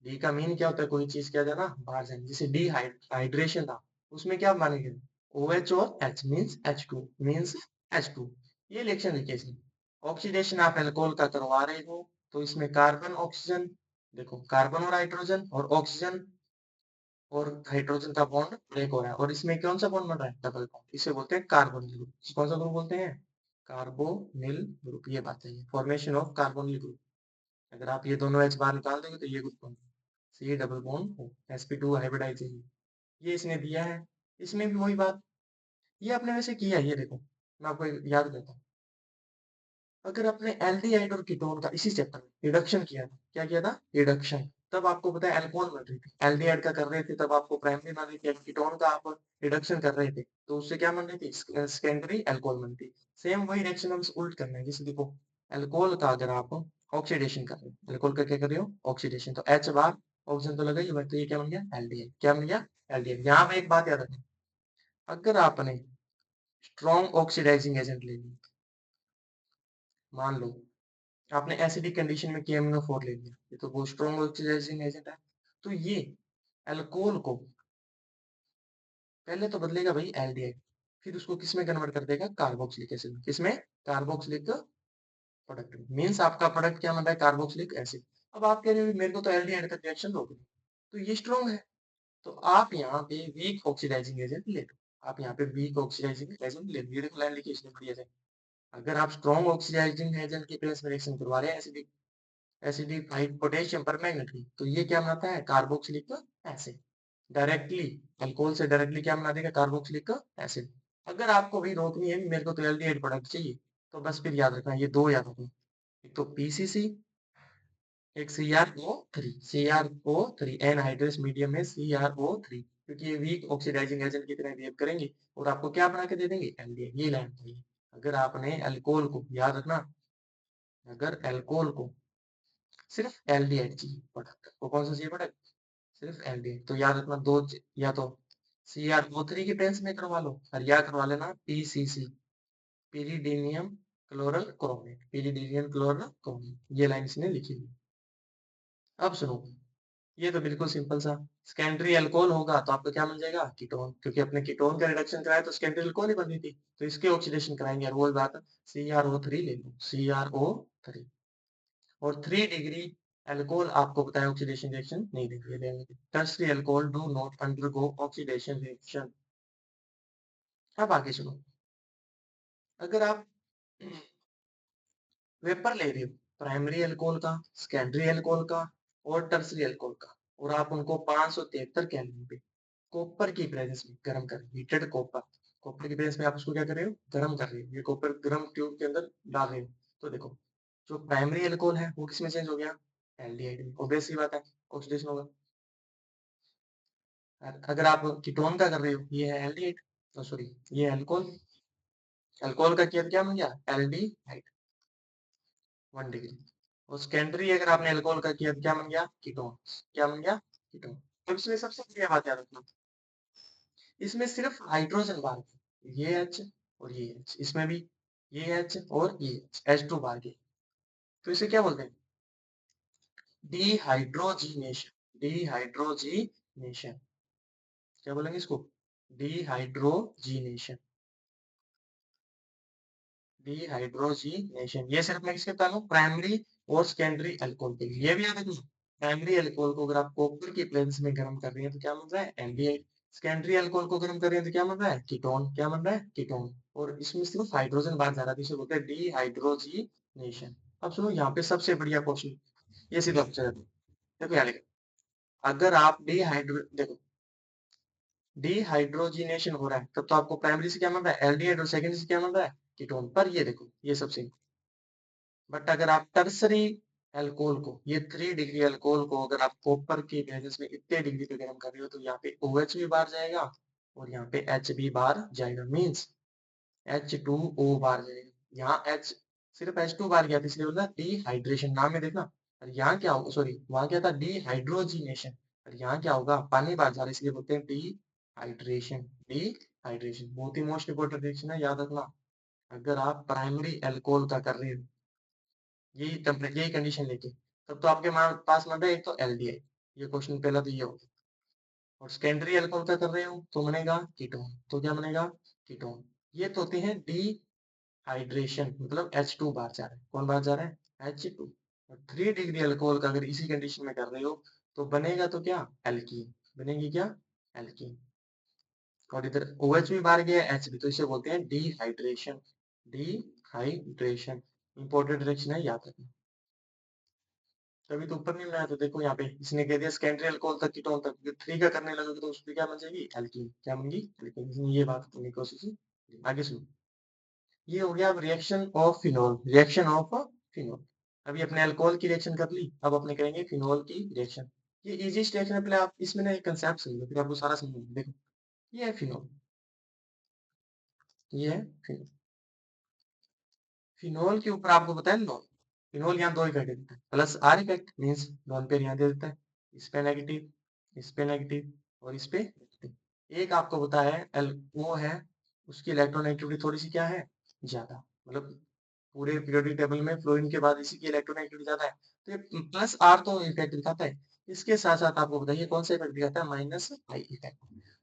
डी का मीन क्या होता है? कोई चीज क्या जाना बाहर जाए, जैसे डिहाइड्रेशन था, उसमें क्या मानेंगे? OH और H means H2 means H2। ये रिएक्शन लिखिए इसमें। ऑक्सीडेशन आप अल्कोहल का करवा रहे हो तो इसमें कार्बन ऑक्सीजन, देखो कार्बन और हाइड्रोजन और ऑक्सीजन और हाइड्रोजन का बॉन्ड ब्रेक हो रहा है, और इसमें कौन सा बॉन्ड बन रहा है? Double bond. इसे बोलते हैं कार्बोनिल ग्रुप। कौन सा ग्रुप बोलते हैं? Carbonyl group. ये बात है, फॉर्मेशन ऑफ कार्बोनिल ग्रुप। अगर आप ये दोनों H बाहर निकाल दोगे तो ये ग्रुप बन, सी डबल बॉन्ड हो, sp2 हाइब्रिडाइजेशन। ये इसने दिया है। इसमें भी वही बात, ये आपने वैसे किया है, ये देखो मैं आपको याद करता हूँ। अगर आपने एल्डिहाइड और कीटोन का इसी चैप्टर में रिडक्शन किया था, क्या किया था? रिडक्शन। तब आपको पता है अल्कोहल बन रही थी, एल्डिहाइड का कर रहे थे तब आपको प्राइमरी बन रही थी, कीटोन का आप रिडक्शन कर रहे थे तो उससे क्या बन रही थी? सेकेंडरी अल्कोहल बनती। सेम वही रिएक्शन हम उल्ट करना है। जैसे देखो अल्कोहल का अगर आप ऑक्सीडेशन कर रहे हो, अल्कोहल का क्या कर रहे हो? ऑक्सीडेशन, तो H बार ऑक्सीजन तो लगा ही हुआ है, तो ये क्या बन गया? एल्डिहाइड। क्या बन गया? एल्डिहाइड। यहाँ पे एक बात याद रखना, अगर आपने स्ट्रॉन्ग ऑक्सीडाइजिंग एजेंट ले लिया, मान लो आपने एसिडिक कंडीशन में KMnO4 ले लिया, ये तो बहुत स्ट्रॉन्ग ऑक्सीडाइजिंग एजेंट है, तो ये अल्कोहल को पहले तो बदलेगा भाई एल्डिहाइड, फिर उसको किसमें कन्वर्ट कर देगा? कार्बोक्सिलिक एसिड में। किसमें? कार्बोक्सिलिक प्रोडक्ट में। मींस आपका प्रोडक्ट क्या बन रहा है? Carboxylic acid. अब आप कह रहे हो मेरे को तो एल्डिहाइड का रिएक्शन रोक दो, तो ये स्ट्रॉन्ग है, तो आप यहाँ पे वीक ऑक्सीडाइजिंग एजेंट ले लो। आप यहाँ पे वीक ऑक्सीडाइजिंग एजेंट ले लो, ये देखो लाइन लिखी इसने बढ़िया से। अगर आप स्ट्रॉन्ग ऑक्सीडाइजिंग एजेंट के प्रेस में रिएक्शन करवा रहे हैं एसिडिक एसिडिफाइड पोटेशियम परमैंगनेट, तो ये क्या बनाता है? Carboxylic acid. डायरेक्टली अल्कोहल से डायरेक्टली क्या बना देगा? Carboxylic acid. अगर आपको भी रोकनी है मेरे को तो एल्डिहाइड प्रोडक्ट चाहिए, तो बस फिर याद रखना, ये दो याद रखना, एक तो पीसीसी, एक CrO3। CrO3 एनहाइड्रस मीडियम में CrO3, क्योंकि ये वीक ऑक्सीडाइजिंग एजेंट की तरह बिहेव करेंगे और आपको क्या बना के दे देंगे? एल्डिहाइड। ये लाइन चाहिए। अगर आपने अल्कोहल को, याद रखना, अगर अल्कोहल को सिर्फ एल्डिहाइड चाहिए प्रोडक्ट, वो कौन सा चाहिए प्रोडक्ट? सिर्फ एल्डिहाइड, तो याद रखना दो या तो CrO3 के टेंस में करवा लो और या करवा लेना PCC, pyridinium chlorochromate. Pyridinium chlorochromate, ये लाइन इसने लिखी हुई। अब सुनो, ये तो बिल्कुल सिंपल सा, सेकेंडरी अल्कोहल होगा तो आपको क्या मिल जाएगा? कीटोन, क्योंकि अपने कीटोन का रिडक्शन कराया तो सेकेंडरी अल्कोहल ही बन रही थी, तो इसके ऑक्सीडेशन कराएंगे, और वो बात CrO3 ले लो, CrO3। और 3 डिग्री अल्कोहल आपको बताया ऑक्सीडेशन रिएक्शन नहीं देंगे। Tertiary alcohol do not undergo oxidation reaction. अब आगे सुनो, अगर आप वेपर ले रहे हो प्राइमरी अल्कोहल का, सेकेंडरी अल्कोहल का और टर्शियरी अल्कोहल का, और आप उनको 573 केल्विन पे कॉपर की प्रेजेंस में गर्म कर, हीटेड कॉपर, कॉपर की प्रेजेंस में आप उसको क्या कर रहे हो? गर्म कर रहे हो, ये कॉपर गर्म ट्यूब के अंदर डाल रहे हो, तो देखो जो प्राइमरी अल्कोहल है वो किसमें चेंज हो गया? एल्डिहाइड में। ऑब्वियस सी बात है, ऑक्सीडेशन होगा। अगर आप कीटोन का कर रहे हो, ये है एल्डिहाइड, सॉरी ये अल्कोहल, अल्कोहल का किया तो क्या बन गया? Aldehyde, 1 degree. और सेकेंडरी अगर आपने अल्कोहल का किया तो क्या बन गया? कीटोन। क्या बन गया? कीटोन। तो इसमें सबसे बढ़िया बात याद रखना, इसमें सिर्फ हाइड्रोजन बाहर गए, ये H और ये H, इसमें भी ये H और ये H2 बाहर गए, तो इसे क्या बोलते हैं? डिहाइड्रोजीनेशन। डिहाइड्रोजीनेशन। क्या बोलेंगे इसको? डिहाइड्रोजीनेशन। डिहाइड्रोजीनेशन ये सिर्फ मैं किसके बता रहा हूँ? प्राइमरी और सेकेंडरी अल्कोहल के लिए। ये भी याद रखना, प्राइमरी अल्कोहल को अगर आप कॉपर की प्रेजेंस में गर्म कर रही है तो क्या मिल रहा है? एल्डिहाइड। सेकेंडरी अल्कोहल को गर्म कर रही है तो क्या मिल रहा है? कीटोन। क्या मिल रहा है? कीटोन। और इसमें सिर्फ हाइड्रोजन बाहर जा रहा है तो इसे बोलते हैं डिहाइड्रोजीनेशन। अब सुनो यहाँ पे सबसे बढ़िया क्वेश्चन, ये सीधा पूछा जाता है। देखो यहाँ लिखा, अगर आप देखो डिहाइड्रोजीनेशन हो रहा है तब तो आपको प्राइमरी से क्या मिल रहा है? एल्डिहाइड। और सेकेंडरी से क्या मिल रहा है? कीटोन। पर ये देखो ये सबसे, बट अगर आप टर्सरी अल्कोहल को, ये 3 डिग्री अल्कोहल को अगर आप कॉपर की बेसिस में इतने डिग्री पे गर्म कर रहे हो तो यहाँ पे OH भी बाहर जाएगा और यहाँ पे H भी बाहर जाएगा। मीन्स H2O बाहर जाएगा। यहाँ H, सिर्फ H2 बाहर गया था इसलिए बोला डिहाइड्रेशन। नाम में देखना। और यहाँ क्या होगा? सॉरी, वहां क्या था? डिहाइड्रोजीनेशन। और यहाँ क्या होगा? पानी बाहर जा रहा है इसलिए बोलते हैं डिहाइड्रेशन। डिहाइड्रेशन बहुत ही मोस्ट इंपोर्टेंट रिएक्शन है, याद रखना। अगर आप प्राइमरी अल्कोहल का कर रहे हो यही कंडीशन लेके, तब तो आपके पास में एक तो एल्डिहाइड, ये क्वेश्चन पहला तो ये होगा। और सेकेंडरी अल्कोहल का कर रहे हो तो बनेगा कीटोन। तो क्या बनेगा? कीटोन। ये तो होते हैं डिहाइड्रेशन, मतलब H2 बाहर जा रहा है। कौन बाहर जा रहा है? H2। और 3 डिग्री अल्कोहल का अगर इसी कंडीशन में कर रहे हो तो बनेगा तो क्या? एल्कीन। बनेगी क्या? एल्कीन। और इधर OH भी बाहर गया, H भी, तो इसे बोलते हैं डिहाइड्रेशन। डिहाइड्रेशन इंपॉर्टेंट रिएक्शन है, याद रखना। तभी तो ऊपर नहीं बनाया। तो देखो यहाँ पे इसने कह दिया सेकेंडरी अल्कोहल तक कीटोन तक, 3 का करने लगोगे तो उसमें क्या बन जाएगी? एल्कीन। क्या बनेगी? एल्कीन। इसने ये बात करने की कोशिश की। आगे सुनो, ये हो गया अब reaction of phenol. Reaction of phenol. अभी अपने अल्कोहल की रिएक्शन कर ली, अब अपने करेंगे फिनोल की रिएक्शन। ये इजीस्ट रिएक्शन है, पहले आप इसमें ना एक कंसेप्ट समझो फिर आपको सारा समझ। देखो ये है फिनोल, ये है फिनोल। फिनोल के ऊपर आपको पता है लोन। फिनोल यहाँ दो इफेक्ट देता है, plus are effect, means lone pair यहाँ दे देता है। इस पे नेगेटिव, इस पे नेगेटिव और इस पे नेगेटिव। एक आपको पता है वो है, उसकी इलेक्ट्रोनेगेटिविटी थोड़ी सी क्या है? ज्यादा। मतलब पूरे पीरियोडिक टेबल में फ्लोरीन के बाद इसी की इलेक्ट्रोनेगेटिविटी ज्यादा है। तो ये प्लस आर तो इफेक्ट दिखाता है। इसके साथ साथ आपको बताइए कौन सा इफेक्ट दिखाता है? Minus I effect.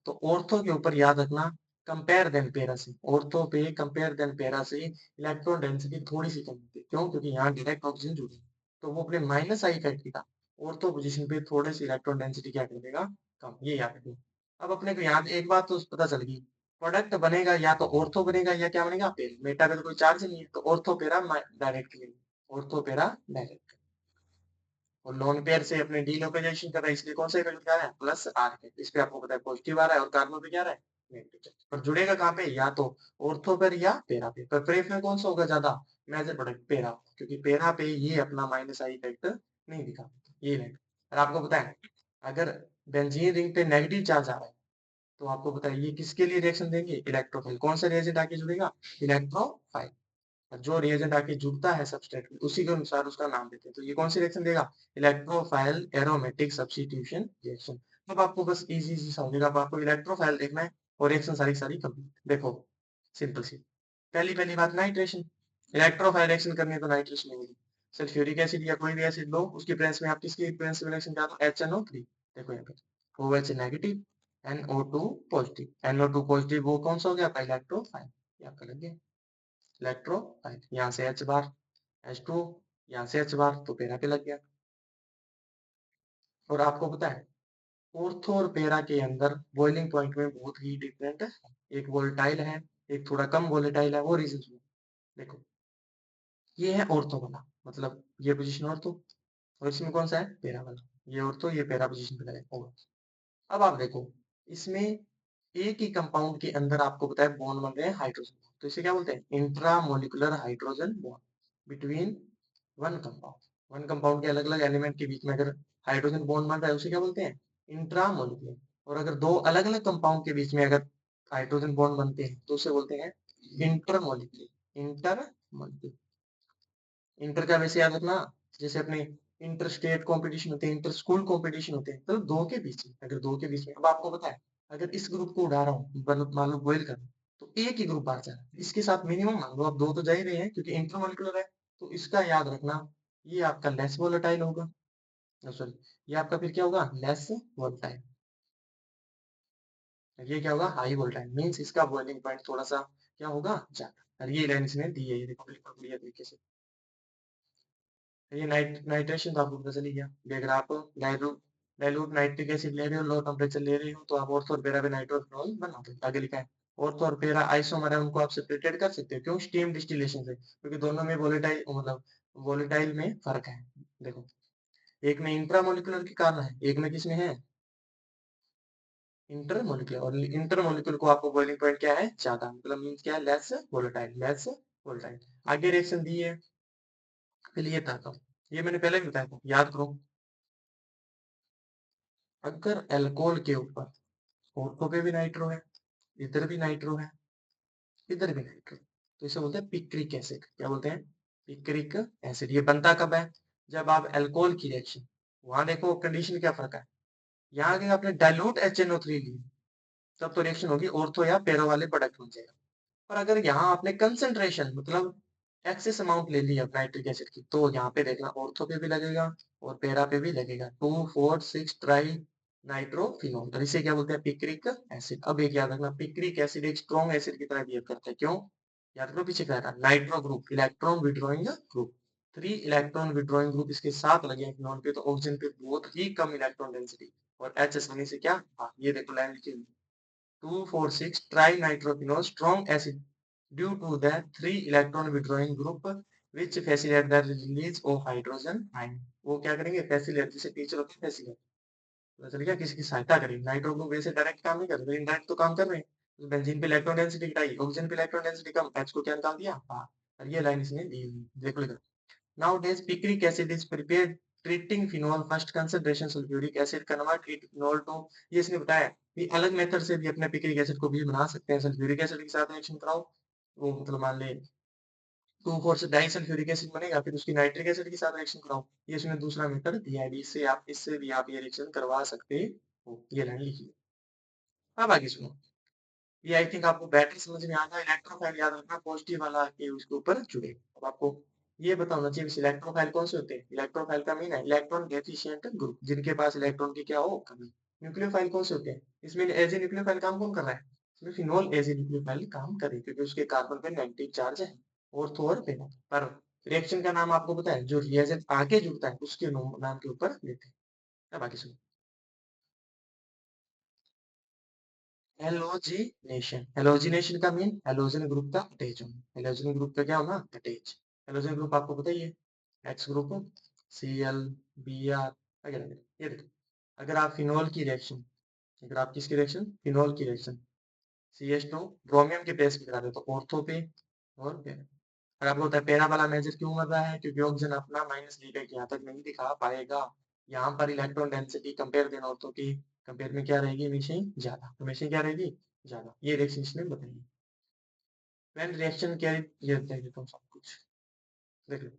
तो ऑर्थो के ऊपर याद रखना, कंपेयर देन पेरा से, ऑर्थो पे कंपेयर देन पेरा से इलेक्ट्रॉन डेंसिटी थोड़ी सी कम होती है। क्यों? क्योंकि यहाँ डायरेक्ट ऑक्सीजन जुड़ी है। तो वो अपने माइनस आई इफेक्ट की था, ऑर्थो पोजीशन पे थोड़े सी इलेक्ट्रॉन डेंसिटी क्या कर देगा? कम। ये याद रखना। अब अपने को यहाँ एक बात तो पता चल गई, प्रोडक्ट बनेगा या तो ऑर्थो बनेगा या क्या बनेगा? पेरा। मेटा पे तो कोई चार्ज नहीं है तो ऑर्थो पेरा डायरेक्ट लेंगे। ऑर्थो पेरा डायरेक्ट। और लोन पेयर से अपने डीलोकलाइजेशन कर रहा है इसलिए कौन सा इफेक्ट दिखा रहा है? Plus are effect. इस पे आपको पता है पॉजिटिव आ रहा है और कार्बन पे क्या आ रहा है? Negative charge. पर जुड़ेगा कहाँ पे? या तो ऑर्थो पर या पेरा पे। पर प्रेफर कौन सा होगा ज्यादा? मेजर प्रोडक्ट पेरा, क्योंकि पेरा पे ये अपना माइनस आई इफेक्ट नहीं दिखा। ये नहीं। और आपको पता है अगर बेंजीन रिंग पे नेगेटिव चार्ज आ रहा है तो आपको पता है ये किसके लिए रिएक्शन देंगे? इलेक्ट्रोफाइल। कौन सा रिएजेंट आके जुड़ेगा? इलेक्ट्रोफाइल। जो रिएजेंट आके जुड़ता है सबस्ट्रेट में उसी के अनुसार उसका नाम देते हैं। तो ये कौन सी रिएक्शन देगा? Electrophile aromatic substitution reaction. अब आपको बस इजी इजी समझेगा, अब आपको इलेक्ट्रोफाइल देखना है और रिएक्शन सारी सारी कंप्लीट। देखो सिंपल सी पहली पहली बात, नाइट्रेशन। इलेक्ट्रोफाइल रिएक्शन करनी है तो नाइट्रेशन होगी। सल्फ्यूरिक एसिड या कोई भी एसिड लो, उसकी प्रेजेंस में आप किसकी प्रेजेंस में रिएक्शन क्या दो? HNO3। देखो यहाँ पे OH negative, NO2 positive. NO2 positive वो कौन सा हो गया? आपका इलेक्ट्रोफाइल। ये आपका लग गया इलेक्ट्रोफाइल। यहाँ से H बार H2, यहाँ से H बार तो पेरा पे लग गया। और आपको पता है ऑर्थो और पेरा के अंदर बॉइलिंग पॉइंट में बहुत ही डिफरेंट है। एक वोलेटाइल है, एक थोड़ा कम वोलेटाइल है। वो रीजन देखो, ये है ऑर्थो वाला, मतलब ये पोजीशन ऑर्थो, और इसमें कौन सा है? पेरा वाला। ये ऑर्थो, ये पेरा पोजीशन पे लगा है। अब आप देखो इसमें एक ही कंपाउंड के अंदर आपको पता है बॉन्ड बन रहे हैं हाइड्रोजन, तो इसे क्या बोलते हैं? Intramolecular hydrogen bond between one compound. One compound के अलग अलग एलिमेंट के बीच में अगर हाइड्रोजन बॉन्ड बन रहा है उसे क्या बोलते हैं? इंट्रामोलिकुलर। और अगर दो अलग अलग कंपाउंड के बीच में अगर हाइड्रोजन बॉन्ड बनते हैं तो उसे बोलते हैं इंटरमोलिकुलर। इंटरमोलिकुलर। इंटर का वैसे याद रखना, जैसे अपने इंटर स्टेट कॉम्पिटिशन होते हैं, इंटर स्कूल कॉम्पिटिशन होते हैं, तो दो के बीच में, अगर दो के बीच में। अब आपको पता है अगर इस ग्रुप को उड़ा रहा हूँ, मान लो बॉइल कर रहा हूं, तो एक ही ग्रुप बाहर जा रहा है, इसके साथ मिनिमम मान लो आप दो तो जा ही रहे हैं क्योंकि इंटरमोलिकुलर है। तो इसका याद रखना, ये आपका लेस वोलेटाइल होगा। सॉरी, ये आपका फिर क्या होगा? Less volatile. ये क्या होगा, हाई वोल्टाइल, मीन्स इसका बॉइलिंग पॉइंट थोड़ा सा क्या होगा, ज्यादा। और ये लाइन इसने दी है, ये देखो बिल्कुल बढ़िया तरीके से। ये नाइट्रेशन तो आपको पता चल ही गया कि अगर आप डाइल्यूट डाइल्यूट नाइट्रिक एसिड ले रहे हो, लो टेम्परेचर ले रहे हो, तो आप ऑर्थो और पैरा पे नाइट्रोफिनॉल बना दो। आगे लिखा है ऑर्थो और पैरा आइसोमर है, उनको आप सेपरेटेड कर सकते हो, क्यों, स्टीम डिस्टिलेशन से, क्योंकि दोनों में वोलेटाइल मतलब वोलेटाइल में फर्क है। देखो एक में इंट्रामोलिकुलर के कारण है, एक में किसमें है, इंटरमोलिकुलर। और इंटरमोलिकुलर को आपको बॉइलिंग पॉइंट क्या है, ज्यादा, मतलब मीन्स क्या है, लेस वोलेटाइल, लेस वोलेटाइल। आगे रिएक्शन दी है, पहले ये बताता हूँ, ये मैंने पहले भी बताया था, याद करो। अगर एल्कोहल के ऊपर ऑर्थो पे भी नाइट्रो है, इधर भी नाइट्रो है, इधर भी नाइट्रो, तो इसे बोलते हैं पिक्रिक एसिड। क्या बोलते हैं, पिक्रिक एसिड। ये बनता कब है, जब आप एल्कोहल की रिएक्शन, वहां देखो कंडीशन क्या फर्क है, यहाँ अगर आपने डाइल्यूट HNO3 ली, तब तो रिएक्शन होगी ऑर्थो या पैरा वाले प्रोडक्ट बन जाएगा। और अगर यहाँ आपने कंसंट्रेशन मतलब एक्सेस अमाउंट ले लिया नाइट्रिक एसिड की, तो यहाँ पे देखना ऑर्थो पे भी लगेगा और पैरा पे भी लगेगा, 2,4,6 ट्राई नाइट्रोफिनोल, और इसे क्या बोलते हैं, पिक्रिक एसिड। अब एक याद रखना, पिक्रिक एसिड एक स्ट्रॉन्ग एसिड की तरह बिहेव करता है, क्यों, याद करो पीछे क्या था, nitro group, electron withdrawing group, 3 electron withdrawing group इसके साथ लगे हैं फिनोल पे, तो ऑक्सीजन पे बहुत ही कम इलेक्ट्रॉन डेंसिटी, और एच आसानी से क्या, हाँ ये देखो लाइन लिखी हुई, 2,4,6 trinitrophenol strong acid due to the 3 electron withdrawing group which facilitate the release of hydrogen ion। वो क्या करेंगे, फैसिलेट, जैसे टीचर होते हैं फैसिलेट, पता चल गया, किसी की सहायता करेंगे। नाइट्रो ग्रुप वैसे डायरेक्ट काम नहीं कर रहे, इनडायरेक्ट तो काम कर रहे हैं। तो बेंजीन पे इलेक्ट्रॉन डेंसिटी घटाई, ऑक्सीजन पे इलेक्ट्रॉन डेंसिटी कम, एच को क्या निकाल दिया, हाँ। और ये लाइन इसने दी हुई, देखो लिखो, nowadays picric acid is prepared treating phenol first concentration sulfuric acid convert it phenol to, ये इसने बताया कि अलग मेथड से भी अपने पिक्रिक एसिड को भी बना सकते हैं, सल्फ्यूरिक एसिड के साथ रिएक्शन कराओ, वो मतलब मान ले 2,4 से डाई सल्फ्यूरिक एसिड बनेगा, फिर उसकी नाइट्रिक एसिड के साथ रिएक्शन कराओ, ये इसने दूसरा मेथड दिया है, इससे भी आप ये रिएक्शन करवा सकते हो, ये लाइन लिखिए। अब आगे सुनो, ये आई थिंक आपको बैटरी समझ में आ गया, इलेक्ट्रोफाइल याद रखना, पॉजिटिव वाला के उसके ऊपर जुड़े। अब आपको ये बताना चाहिए इलेक्ट्रोफाइल कौन से होते हैं, इलेक्ट्रोफाइल का मीन है इलेक्ट्रॉन डेफिशिएंट ग्रुप, जिनके पास इलेक्ट्रॉन की क्या हो, कमी। न्यूक्लियोफाइल कौन से होते हैं, इसमें एज ए न्यूक्लियोफाइल काम कौन कर रहा है, इसमें फिनोल एज ए न्यूक्लियोफाइल काम करे, क्योंकि उसके कार्बन पे नेगेटिव चार्ज है, ऑर्थो और पेरा पर। रिएक्शन का नाम आपको पता है, जो रिएजेंट आगे जुड़ता है उसके नाम के ऊपर लेते हैं। अब बाकी सुनो, हेलोजिनेशन, हेलोजिनेशन का मीन हेलोजन ग्रुप का अटैच होना, हेलोजन ग्रुप का क्या होना, अटैच। हेलोजन ग्रुप आपको पता ही है, एक्स ग्रुप, Cl, Br वगैरह वगैरह। ये देखो, अगर आप फिनोल की रिएक्शन, अगर आप किसकी रिएक्शन, फिनोल की रिएक्शन CH2 ब्रोमियम के बेस पे करा रहे हो, तो ऑर्थो पे और पैरा। अगर आपको होता है पैरा वाला मेजर क्यों कर रहा है, क्योंकि ऑक्सीजन अपना माइनस लीटर यहाँ तक नहीं दिखा पाएगा, यहाँ पर इलेक्ट्रॉन डेंसिटी कंपेयर देना ऑर्थो की कंपेयर में क्या रहेगी, हमेशा ही ज्यादा, हमेशा क्या रहेगी, ज्यादा। ये रिएक्शन इसने बताई। व्हेन रिएक्शन क्या, ये देख देता हूँ सब कुछ, देख लो।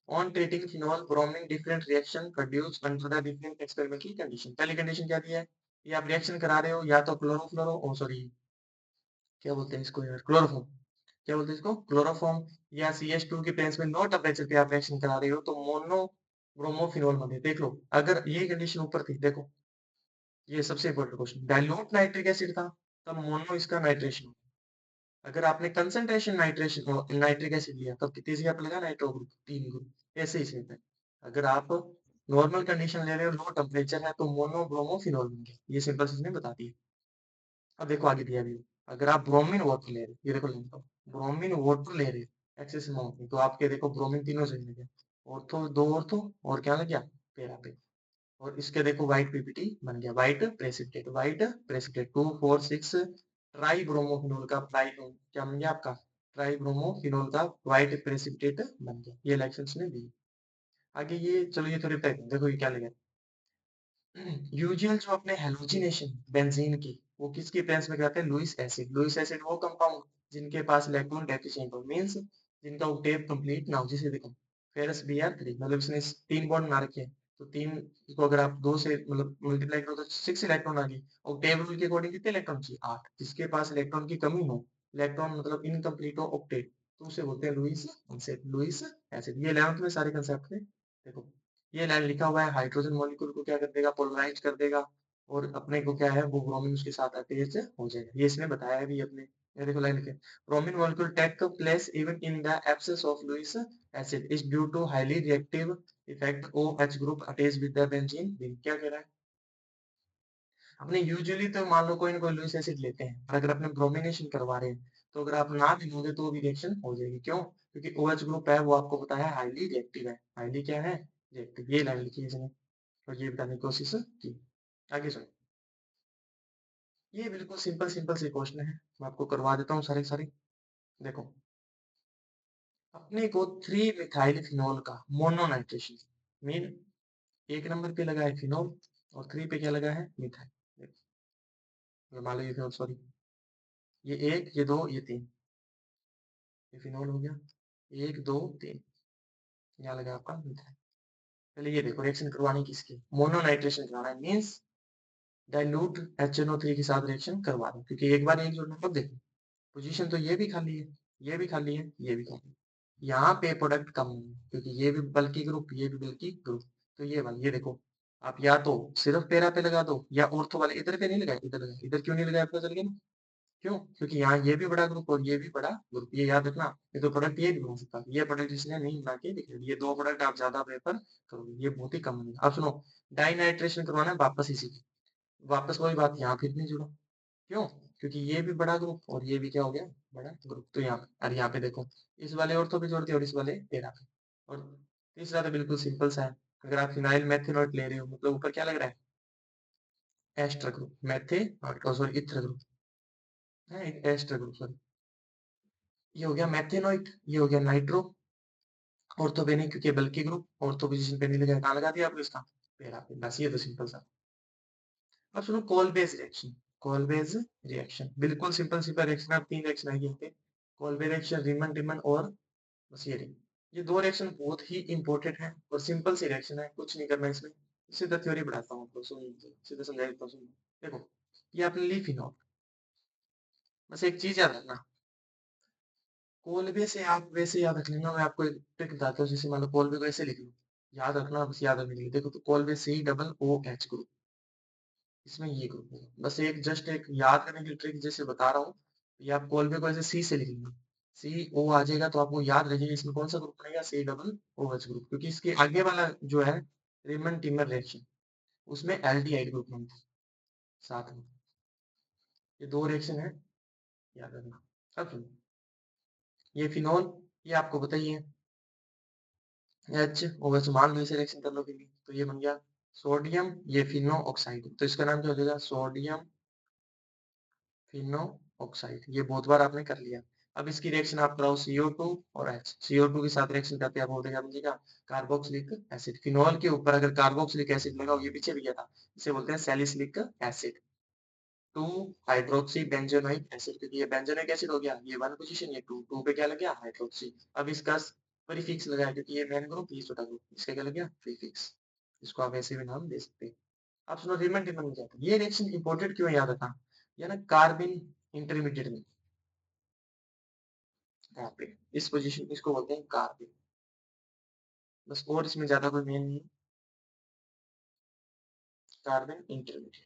On treating phenol bromine different reaction produced under the different experimental condition। पहली कंडीशन क्या दी है, ये आप रिएक्शन करा रहे हो या तो क्लोरोफ्लोरो, ओ सॉरी क्या बोलते हैं इसको यार, क्लोरोफॉर्म, क्या बोलते हैं इसको, क्लोरोफॉर्म, या CH2 के प्रेजेंस में लो टेम्परेचर पे आप रिएक्शन करा रहे हो, तो मोनो ब्रोमोफिनोल बने। देख लो, अगर ये कंडीशन ऊपर थी, देखो ये सबसे important question, dilute nitric acid था, तब मोनो इसका नाइट्रेशन, अगर आपने कंसंट्रेशन नाइट्रेशन नाइट्रिक एसिड लिया, तब कितनी सी आप लगा, नाइट्रो ग्रुप, 3 ग्रुप, ऐसे ही सेम है। अगर आप नॉर्मल कंडीशन ले रहे हो, लो टेम्परेचर है, तो मोनो ब्रोमोफिनॉल बन गया, ये सिंपल से बता दिया। अब देखो आगे दिया भी, अगर आप ब्रोमीन वाटर ले रहे हो, ये देखो लिखता हूँ, ब्रोमीन वाटर ले रहे हो एक्सेस अमाउंट में, तो आपके देखो ब्रोमीन तीनों से लग गया, ऑर्थो दो, ऑर्थो और क्या लग गया, पेरा पे। और इसके देखो व्हाइट पीपीटी बन गया, व्हाइट प्रेसिपिटेट 2,4,6 ट्राई ब्रोमोफिनोल का क्या बन गया आपका, ट्राई ब्रोमोफिनोल का व्हाइट प्रेसिपिटेट बन गया, ये इलेक्शंस में दी। आगे ये चलो, ये थोड़ी देखो ये क्या लगा, यूजुअल जो अपने हेलोजिनेशन बेंजीन की, वो किसकी प्रेजेंस में कराते हैं, लुइस एसिड। लुइस एसिड वो कंपाउंड जिनके पास इलेक्ट्रॉन डेफिशिएंट हो, मींस जिनका ऑक्टेव कंप्लीट ना हो, जिसे देखो फेरस Br3, मतलब इसने 3 बॉन्ड बना रखे हैं, तो 3 को अगर आप 2 से मतलब मल्टीप्लाई करो, तो 6 इलेक्ट्रॉन आ गए। ऑक्टेव रूल के अकॉर्डिंग कितने इलेक्ट्रॉन चाहिए, 8। जिसके पास इलेक्ट्रॉन की कमी हो, इलेक्ट्रॉन मतलब इनकम्प्लीट हो ऑक्टेव, तो उसे बोलते हैं लुइस एसिड, लुइस एसिड। ये 11th में सारे कंसेप्ट थे। देखो ये लाइन लिखा हुआ है, हाइड्रोजन मॉलिक्यूल को क्या कर देगा, पोलराइज कर देगा, और अपने को क्या है वो ब्रोमीन उसके साथ अटैच हो जाएगा। ये इसने बताया भी अपने, ये देखो लाइन लिखे, bromine molecule take place even in the absence of Lewis acid is due to highly reactive effect OH group attach with the benzene ring. क्या कह रहा है? अपने यूजुअली तो मान लो कोई ना कोई लुईस एसिड लेते हैं, और अगर अपने ब्रोमिनेशन करवा रहे हैं तो अगर आप ना भी लोगे तो भी रिएक्शन हो जाएगी। क्यों? क्योंकि OH ग्रुप है वो आपको पता है हाईली रिएक्टिव है। हाईली क्या है? रिएक्टिव। ये लाइन लिखी है इसने और ये बताने की कोशिश की। आगे सुनो, ये बिल्कुल सिंपल सिंपल से क्वेश्चन है, मैं आपको करवा देता हूँ सारे सारे। देखो, अपने को 3 मिथाइल फिनोल का मोनोनाइट्रेशन मीन, एक नंबर पे लगा है फिनोल और 3 पे क्या लगा है? मिथाइल। मान लो ये फिनोल, सॉरी, ये 1, ये 2, ये 3, ये फिनोल हो गया। 1 2 3, यहाँ लगा आपका मिथाइल। पहले ये देखो, रिएक्शन करवानी किसकी? मोनोनाइट्रेशन करवाना है, मीन्स डाइल्यूट HNO3 के साथ रिएक्शन करवा दो, क्योंकि एक बार एक जोड़ना। तब देखो पोजीशन तो ये भी खाली है, ये भी खाली है, ये भी खाली है। यहाँ पे प्रोडक्ट कम है क्योंकि ये भी बल्कि ग्रुप, ये भी बल्कि ग्रुप। तो ये वाला, ये देखो, आप या तो सिर्फ पैरा पे लगा दो या ऑर्थो वाले इधर पे नहीं लगाए, इधर लगाए। इधर क्यों नहीं लगाया? पता चल गया ना क्यों? क्योंकि यहाँ ये भी बड़ा ग्रुप और ये भी बड़ा ग्रुप, ये याद रखना। ये तो प्रोडक्ट ये भी बना सकता है, ये प्रोडक्ट इसने नहीं बना के दिखा दिया। ये 2 प्रोडक्ट आप ज्यादा प्रेफर करोगे, ये बहुत ही कम है। अब सुनो, डाइनाइट्रेशन करवाना है वापस इसी की, वापस वही बात, यहाँ फिर नहीं जुड़ा। क्यों? क्योंकि ये भी बड़ा ग्रुप और ये भी क्या हो गया? बड़ा ग्रुप। तो यहाँ पे, और यहाँ पे देखो, इस वाले ऑर्थो पे जोड़ दिया और इस वाले पैरा पे। और तीसरा तो बिल्कुल सिंपल सा है, अगर आप फिनाइल मेथेनॉइट ले रहे हो मतलब ऊपर क्या लग रहा है? एस्टर ग्रुप, मेथे और सॉरी इथर ग्रुप है, एस्टर ग्रुप सॉरी। ये हो गया मेथेनॉइट, ये हो गया नाइट्रो। ऑर्थो पे नहीं क्योंकि बल्कि ग्रुप, ऑर्थो पोजीशन पे नहीं लगा, कहाँ लगा दिया आपने इसका? पैरा पे। बस ये तो सिंपल सा। अब सुनो, call base reaction. Call base reaction बिल्कुल सिंपल सिंपल रिएक्शन। आप 3 रिएक्शन आएगी यहाँ पे, कॉल बेस रिएक्शन, रीमन रीमन और बस ये रही। ये 2 रिएक्शन बहुत ही इंपॉर्टेंट है और सिंपल सी रिएक्शन है, कुछ नहीं करना इसमें। सीधा थ्योरी बढ़ाता हूँ आपको, सुन लीजिए, सीधा समझा देता हूँ, सुन। देखो, ये आपने ली फिनॉल, बस एक चीज याद रखना, कोलबे से आप वैसे याद रख लेना। मैं आपको एक ट्रिक बताता हूँ, जैसे मान लो कोलबे को ऐसे लिख लो, याद रखना, बस याद रखने के लिए। देखो, तो कोलबे COOH ग्रुप, इसमें ये ग्रुप होगा। बस एक जस्ट एक याद करने की ट्रिक जैसे बता रहा हूँ, ये आप कोलबे को ऐसे C से लिख लेना, CO आ जाएगा तो आपको याद रखिएगा इसमें कौन सा ग्रुप बनेगा? COOH ग्रुप, क्योंकि इसके आगे वाला जो है रेमन टिमर रिएक्शन, उसमें एल्डिहाइड ग्रुप बनता है साथ में। ये 2 रिएक्शन है, याद रखना। अब सुनो, ये फिनोल, ये आपको बताइए OH, मान लो इसे रिएक्शन कर लो फिर भी, तो ये बन गया सोडियम, ये फिनो ऑक्साइड, तो इसका नाम क्या हो जाएगा? Sodium Fino oxide. ये बहुत बार आपने कर लिया। अब इसकी रिएक्शन आप कराओ CO2 और H, CO2 के साथ रिएक्शन करते हैं, आप बोलेगा बनेगा कार्बोक्सिलिक एसिड। फिनोल के ऊपर अगर कार्बोक्सिलिक एसिड लगाओ, ये पीछे भी गया था, इसे बोलते हैं salicylic acid. 2 hydroxy benzoic acid, क्योंकि ये बेंजोइक एसिड हो गया, ये 1 पोजीशन, ये 2, 2 पे क्या लग गया? हाइड्रोक्सी। अब इसका प्रीफिक्स लगाया क्योंकि ये मेन ग्रुप, ये छोटा ग्रुप, इसका क्या लग गया? प्रीफिक्स। इसको आप ऐसे भी नाम दे सकते हैं। आप सुनो, रिमन टिमन में क्या था? ये रिएक्शन इंपॉर्टेंट क्यों है याद रखना, ये ना कार्बिन इंटरमीडिएट में, यहाँ पे इस पोजीशन, इसको बोलते हैं कार्बिन। बस और इसमें ज्यादा कोई मेन नहीं, कार्बिन इंटरमीडिएट।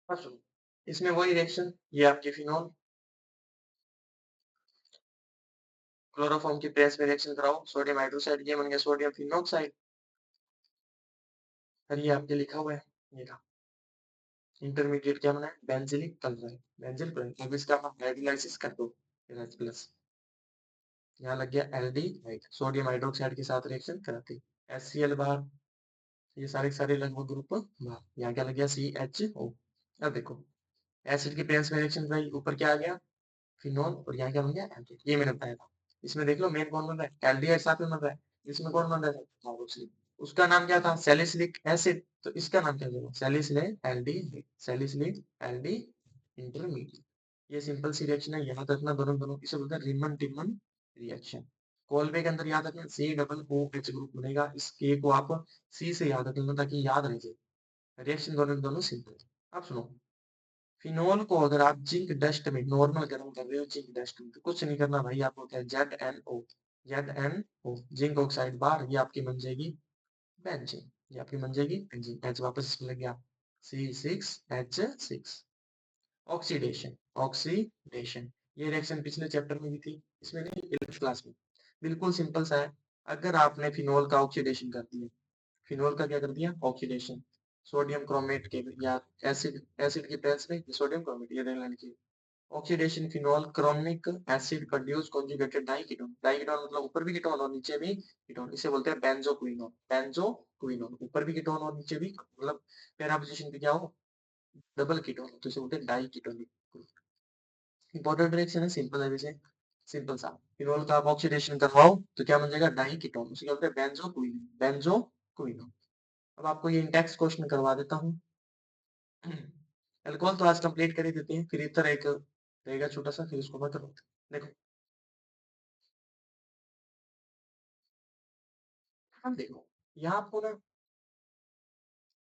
अब सुनो, इसमें वही रिएक्शन, ये आपके फिनोल क्लोरोफॉर्म की प्रेस में रिएक्शन कराओ, सोडियम हाइड्रोक्साइड, ये बन गया सोडियम फिनोक्साइड। और ये आपके लिखा हुआ है, ये रहा इंटरमीडिएट क्या बना है? Benzylic chloride, benzyl chloride. अब इसका आप हाइड्रोलाइसिस कर दो, प्लस यहाँ लग गया एल्डिहाइड, सोडियम हाइड्रोक्साइड के साथ रिएक्शन कराते, HCl बाहर, ये सारे सारे लगभग ग्रुप बाहर। यहाँ क्या लग गया? CHO। अब देखो, एसिड की प्रेजेंस में रिएक्शन कराई, ऊपर क्या आ गया? फिनोल, और यहाँ क्या बन गया? एल्डिहाइड। ये मैंने बताया था। इसमें देख लो मेन कौन बन रहा है? एल्डिहाइड साथ में बन रहा है। इसमें कौन बन रहा है? कार्बोक्सिलिक। उसका नाम क्या था? Salicylic acid. तो इसका नाम क्या होगा? सैलिसिलिक एल्डिहाइड, सैलिसिलिक एल्डी इंटरमीडिएट। ये सिंपल सी रिएक्शन है, याद रखना दोनों दोनों। इसे बोलते हैं रिमन टिमन रिएक्शन। कोलबे के अंदर याद रखना COOH ग्रुप बनेगा, इस K को आप C से याद रख लेना ताकि याद रह जाए। रिएक्शन दोनों दोनों सिंपल। अब सुनो, फिनोल को अगर आप जिंक डस्ट में नॉर्मल गर्म कर रहे हो, जिंक डस्ट में, तो कुछ नहीं करना भाई, आपको क्या है? ZNO, ZNO जिंक ऑक्साइड बार, ये आपकी बन जाएगी बेंजीन। ये आपकी बन जाएगी बेंजीन, H वापस इसमें लग गया C6H6। ऑक्सीडेशन, ऑक्सीडेशन ये रिएक्शन पिछले चैप्टर में भी थी, इसमें नहीं, 11th क्लास में। बिल्कुल सिंपल सा है। अगर आपने फिनोल का ऑक्सीडेशन कर दिया, फिनोल का क्या कर दिया ऑक्सीडेशन, सोडियम क्रोमेट के या एसिड एसिड की प्रेजेंस में सोडियम क्रोमेट, ये देखना लिखिए oxidation phenol chromic acid produce conjugated diketone. Diketone मतलब ऊपर भी कीटोन और नीचे भी कीटोन, इसे बोलते हैं बेंजोक्विनोन। बेंजोक्विनोन ऊपर भी कीटोन और नीचे भी, मतलब पैरा पोजीशन पे क्या हो डबल कीटोन, तो इसे बोलते हैं डाइकीटोनिक। इंपॉर्टेंट रिएक्शन है, सिंपल है वैसे, सिंपल सा। फिनोल का आप ऑक्सीडेशन करवाओ तो क्या बन जाएगा डाइकीटोन, उसे क्या बोलते हैं बेंजोक्विनोन, बेंजोक्विनोन। अब आपको ये इंटेक्स क्वेश्चन करवा देता हूँ। अल्कोहल तो आज कंप्लीट कर ही देते हैं, फिर इधर एक रहेगा छोटा सा, फिर उसको मत करो। देखो हम देखो यहाँ आपको ना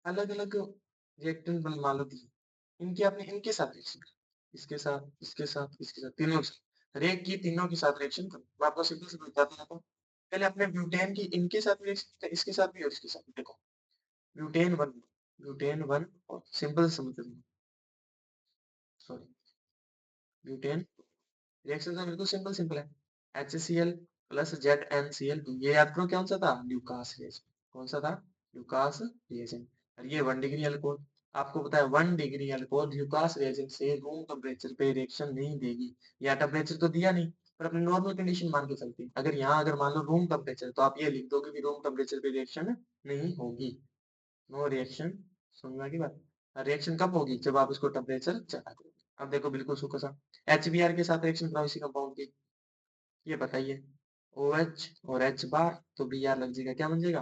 अलग अलग रिएक्टेंट मान लो दिए, इनके आपने इनके साथ रिएक्शन, इसके साथ इसके साथ इसके साथ तीनों के साथ, हर एक की तीनों के साथ रिएक्शन करो। मैं आपको सिंपल से बताता जाता हूँ। पहले आपने ब्यूटेन की इनके साथ रिएक्शन, इसके साथ भी और इसके साथ भी। देखो ब्यूटेन वन, ब्यूटेन वन और सिंपल समझ लो, सॉरी ब्यूटेन, रिएक्शन तो बिल्कुल सिंपल सिंपल है। HCl प्लस ZnCl2, ये याद करो कौन सा था ल्यूकास रिएजेंट, कौन सा था ल्यूकास रिएजेंट। और ये 1 डिग्री अल्कोहल, आपको पता है 1 डिग्री अल्कोहल ल्यूकास रिएजेंट से रूम टेम्परेचर पे रिएक्शन नहीं देगी। या टेम्परेचर तो दिया नहीं, पर अपने नॉर्मल कंडीशन मान के चलते हैं। अगर यहाँ अगर मान लो रूम टेम्परेचर, तो आप ये लिख दोगे कि रूम टेम्परेचर पे रिएक्शन नहीं होगी, नो रिएक्शन। समझ की बात, रिएक्शन कब होगी जब आप इसको टेम्परेचर चढ़ा दोगे। अब देखो बिल्कुल सूखा सा, HBr के साथ रिएक्शन कराओ इसी कंपाउंड की, ये बताइए OH और H बार, तो Br लग जाएगा, क्या बन जाएगा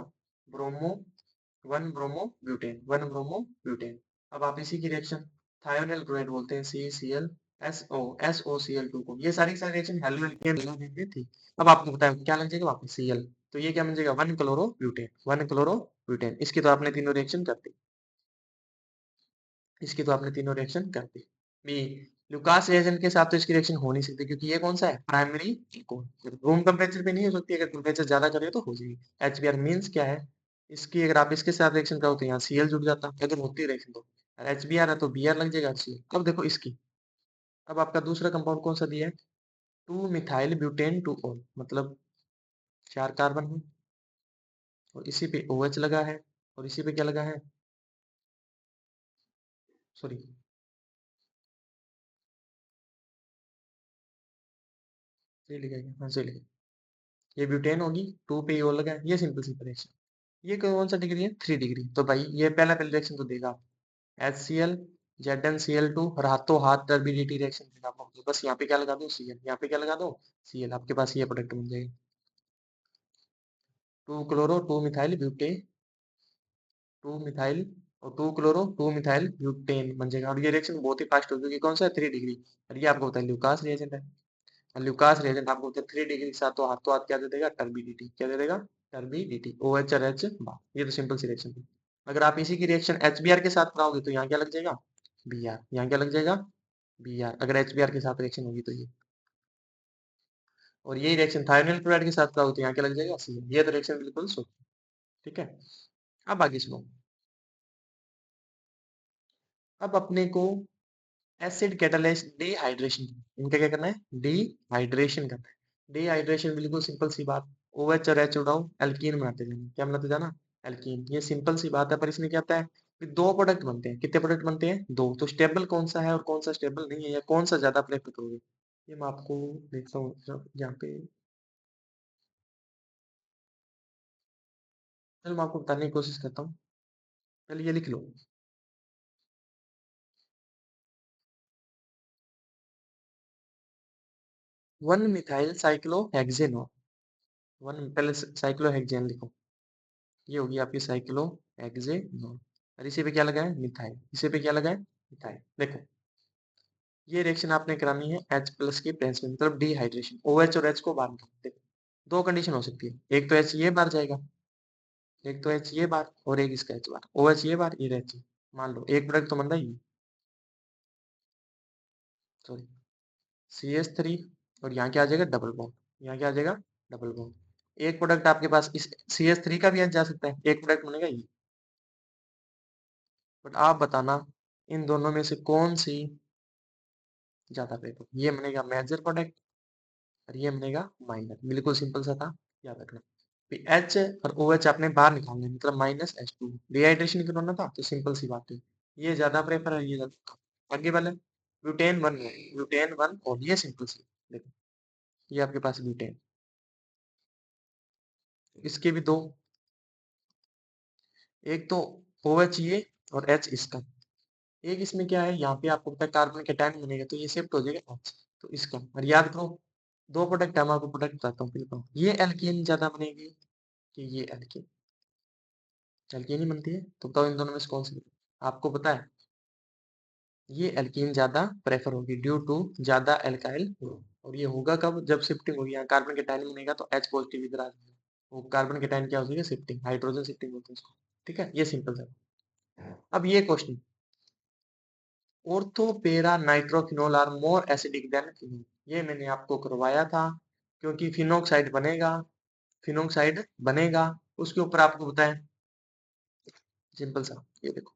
bromo, 1 bromo butane, 1 bromo butane. अब आप इसी की रिएक्शन थायोनाइल क्लोराइड बोलते हैं CCl SOCl2 को, ये सारी सारी रिएक्शन हेलो एल्केन थी। अब आपको बताया क्या लग जाएगा वापस Cl, तो ये क्या बन जाएगा 1 क्लोरो ब्यूटेन, 1 क्लोरो ब्यूटेन। इसकी तो आपने तीनों रिएक्शन कर दी, इसकी तो आपने तीनों रिएक्शन कर दी। बी लुकास रिएजेंट के साथ तो इसकी रिएक्शन हो नहीं सकती, क्योंकि ये कौन सा है प्राइमरी अल्कोहल, रूम टेम्परेचर पे नहीं हो सकती, अगर टेम्परेचर ज्यादा करे तो हो जाएगी। HBr मींस क्या है, इसकी अगर आप इसके साथ रिएक्शन कराओ तो यहाँ Cl जुड़ जाता, अगर होती है रिएक्शन तो। HBr है तो Br लग जाएगा Cl। अब देखो इसकी, अब आपका दूसरा कंपाउंड कौन सा दिया है 2 मिथाइल ब्यूटेन 2 मतलब 4 कार्बन है, और इसी पे OH लगा है, और इसी पे क्या लगा है, सॉरी ये लिखा है, हाँ सही लिखा, ये ब्यूटेन होगी, 2 पे ओ लगा है, ये सिंपल सिंपल रिएक्शन। ये कौन सा डिग्री है 3 डिग्री, तो भाई ये पहला पहला रिएक्शन तो देगा HCl ZnCl2, और हाथों हाथ टर्बिडिटी रिएक्शन देगा आपको, तो बस यहाँ पे क्या लगा दो Cl, यहाँ पे क्या लगा दो Cl, आपके पास ये प्रोडक्ट बन जाएगा 2 क्लोरो 2 मिथाइल 2 मिथाइल और 2 क्लोरो 2 मिथाइल ब्यूटेन बन जाएगा। और ये रिएक्शन बहुत ही फास्ट होगी, कौन सा है 3 डिग्री, और ये आपको होता है ल्यूकास रिएजेंट है। और ल्यूकास रिएजेंट आपको होता है 3 डिग्री के साथ, तो हाथों हाथ क्या दे देगा टर्बिडिटी, क्या दे देगा टर्बिडिटी, OH और H बार। ये तो सिंपल सी रिएक्शन है। अगर आप इसी की रिएक्शन HBr के साथ कराओगे तो यहाँ क्या लग जाएगा Br, यहाँ क्या लग जाएगा Br, अगर HBr के साथ रिएक्शन होगी तो ये। और यही रिएक्शन थायोनाइल क्लोराइड के साथ कराओगे तो यहाँ क्या लग जाएगा Cl। ये तो रिएक्शन बिल्कुल सो, ठीक है। अब आगे सुनो, अब अपने को एसिड कैटालाइज डिहाइड्रेशन, इनका क्या करना है डिहाइड्रेशन करना है। डिहाइड्रेशन बिल्कुल सिंपल सी बात, OH और H उठाओ एल्कीन बनाते जाना, क्या बनाते जाना एल्कीन, ये सिंपल सी बात है। पर इसमें क्या आता है कि दो प्रोडक्ट बनते हैं, कितने प्रोडक्ट बनते हैं दो, तो स्टेबल कौन सा है और कौन सा स्टेबल नहीं है, या कौन सा ज्यादा प्रेफर करोगे, ये मैं आपको देखता हूँ यहाँ पे। चलो मैं आपको बताने की कोशिश करता हूँ, चलिए ये लिख लो 1 मिथाइल साइक्लोहेक्सेनोन, वन पहले साइक्लोहेक्सेन लिखो, ये होगी आपकी साइक्लोहेक्सेनोन, और इसी पे क्या लगा है मिथाइल, इसी पे क्या लगा है मिथाइल। देखो ये रिएक्शन आपने करानी है H प्लस की प्रेजेंस में, मतलब डिहाइड्रेशन, OH और H को बाहर निकालो। देखो दो कंडीशन हो सकती है, एक तो H ये बाहर जाएगा, एक तो H ये बाहर, और एक इसका H बाहर, OH ये बाहर ये H, मान लो एक प्रोडक्ट तो बनता ही, सॉरी CH3, और यहाँ क्या आ जाएगा डबल बॉन्ड, यहाँ क्या आ जाएगा डबल बॉन्ड, एक प्रोडक्ट आपके पास इस CH3 का भी जा सकता है, एक प्रोडक्ट बनेगा ये। बट आप बताना इन दोनों में से कौन सी ज्यादा प्रेफर, ये बनेगा मेजर प्रोडक्ट और ये बनेगा माइनर। बिल्कुल सिंपल सा था, याद रखना। एच और ओ एच आपने बाहर निकालना है, मतलब -H2 डिहाइड्रेशन करना था, तो सिंपल सी बात है, ये ज्यादा प्रेफर है, ये ज्यादा। आगे वाले ब्यूटेन वन है, ब्यूटेन वन, और ये सिंपल सी, देखो ये आपके पास ब्यूटेन, इसके भी दो, एक तो ओ एच ये और एच इसका, एक इसमें क्या है, यहाँ पे आपको पता है कार्बन कैटायन बनेगा, तो ये शिफ्ट हो जाएगा एच, तो इसका, और याद करो दो प्रोडक्ट है, मैं आपको प्रोडक्ट बताता हूँ, फिर ये एल्कीन ज्यादा बनेगी कि ये एल्कीन, एल्कीन ही बनती है, तो बताओ इन दोनों में से कौन सी, आपको पता है ये एल्कीन ज्यादा प्रेफर होगी ड्यू टू ज्यादा एल्काइल ग्रुप, और ये होगा कब, जब शिफ्टिंग होगी, यहाँ कार्बन कैटायन बनेगा तो H पॉजिटिव इधर आ जाएगा, वो कार्बन कैटायन क्या हो जाएगा, शिफ्टिंग, हाइड्रोजन शिफ्टिंग होती है उसको। ठीक है, ये सिंपल है। अब ये question, ortho para nitrophenol are more acidic than phenol, ये मैंने आपको करवाया था, क्योंकि फिनोक्साइड बनेगा, फिनोक्साइड बनेगा, उसके ऊपर आपको बताएं, सिंपल सा, ये देखो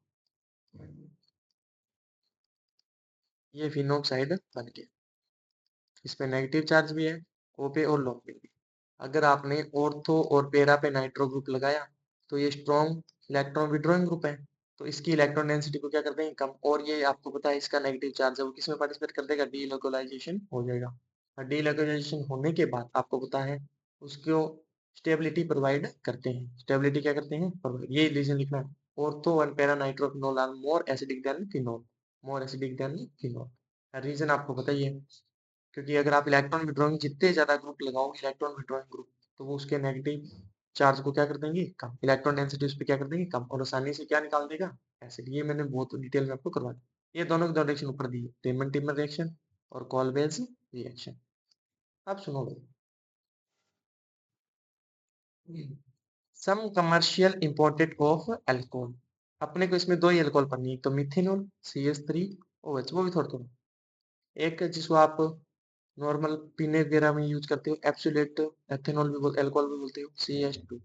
ये फिनोक्साइड बन गया, इसमें नेगेटिव चार्ज भी है, ओ पे और लॉन्ग पे भी। अगर आपने ऑर्थो और पेरा पे नाइट्रो ग्रुप लगाया, तो ये स्ट्रॉन्ग इलेक्ट्रॉन विड्रॉइंग ग्रुप है, तो इसकी इलेक्ट्रॉन डेंसिटी को क्या करते हैं, कम, और ये आपको पता है इसका नेगेटिव चार्ज है, वो किसमें पार्टिसिपेट कर देगा, डीलोकलाइजेशन हो जाएगा, और डीलोकलाइजेशन होने के बाद आपको पता है उसको स्टेबिलिटी प्रोवाइड करते हैं, स्टेबिलिटी क्या करते हैं, प्रोवाइड, ये रीजन लिखना है, ortho and para nitrophenol are more acidic than phenol, more acidic than phenol, reason आपको पता ही है, क्योंकि अगर आप इलेक्ट्रॉन विड्रॉइंग जितने ज्यादा ग्रुप लगाओगे, इलेक्ट्रॉन विड्रॉइंग ग्रुप, तो वो उसके नेगेटिव चार्ज को क्या कर देंगे, कम, इलेक्ट्रॉन डेंसिटी उस पर क्या कर देंगे, कम, और आसानी से क्या निकाल देगा, एसिड। ये मैंने बहुत डिटेल में आपको करवा दिया, ये दोनों के डायरेक्शन ऊपर दिए, टेमन टीमर रिएक्शन और कॉलबेज रिएक्शन। अब सुनो भाई, सम कमर्शियल इंपोर्टेड ऑफ एल्कोहल, अपने को इसमें दो ही अल्कोहल पढ़नी है, एक तो मिथेनॉल CH3 OH, वो भी थोड़ा थोड़ा, एक जिसको आप नॉर्मल पीने वगैरह में यूज करते हो, एब्सोल्यूट एथेनॉल भी बोलते, अल्कोहल भी बोलते हो, CH2,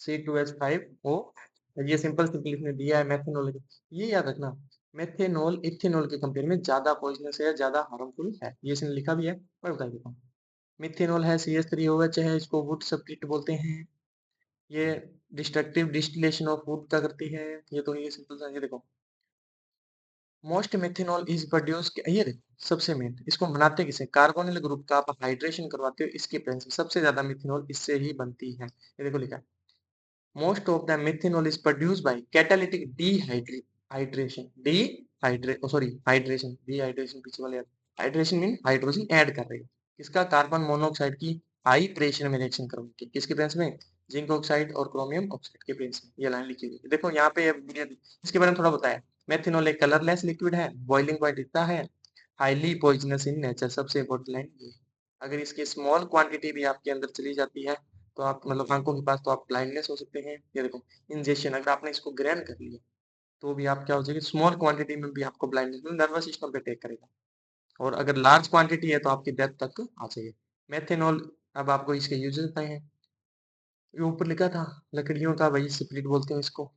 C2H5O, ये सिंपल सिंपल इसने दिया है मेथेनॉल, ये याद रखना, मेथेनॉल इथेनॉल के कंपेयर में ज्यादा पॉइजनस है, ज्यादा हार्मफुल है, ये इसने लिखा भी है, मैं बता देता हूँ। मिथेनॉल है CH3OH है, इसको वुड सब्स्टिट्यूट बोलते हैं, ये डिस्ट्रक्टिव डिस्टिलेशन ऑफ वुड का करती है, ये तो ये सिंपल सा, ये देखो मोस्ट मेथेनॉल इज प्रोड्यूस, ये देखो सबसे मेन, इसको बनाते किसे, कार्बोनिल ग्रुप का आप हाइड्रेशन करवाते हो, इसकी प्रेजेंस में सबसे ज्यादा मिथेनॉल इससे ही बनती है, ये देखो लिखा है, most of the methanol is produced by catalytic dehydration, hydration, dehydration पीछे वाले, हाइड्रेशन मीन हाइड्रोजन ऐड कर रही है, किसका, कार्बन मोनोऑक्साइड की हाई प्रेशर में रिएक्शन करवाती है, किसके प्रेजेंस में, जिंक ऑक्साइड और क्रोमियम ऑक्साइड के प्रेजेंस में, ये लाइन लिखी हुई है, देखो यहाँ पे इसके बारे में थोड़ा बताया, मेथेनॉल एक कलरलेस लिक्विड है, बॉइलिंग पॉइंट इतना है, हाईली पॉइजनस इन नेचर, सबसे इंपॉर्टेंट लाइन ये है। अगर इसकी स्मॉल क्वांटिटी भी आपके अंदर चली जाती है, तो आप मतलब आंखों के पास, तो आप ब्लाइंडनेस हो सकते हैं, ये देखो इंजेक्शन, अगर आपने इसको ग्रहण कर लिया, तो भी आप क्या हो जाएगी, स्मॉल क्वांटिटी में भी आपको ब्लाइंडनेस, नर्वस सिस्टम पे अटैक करेगा, और अगर लार्ज क्वांटिटी है तो आपकी डेथ तक आ जाएगी। मेथेनॉल, अब आपको इसके यूजेस बताए हैं, ये ऊपर लिखा था, लकड़ियों का वही स्पिरिट बोलते हैं इसको,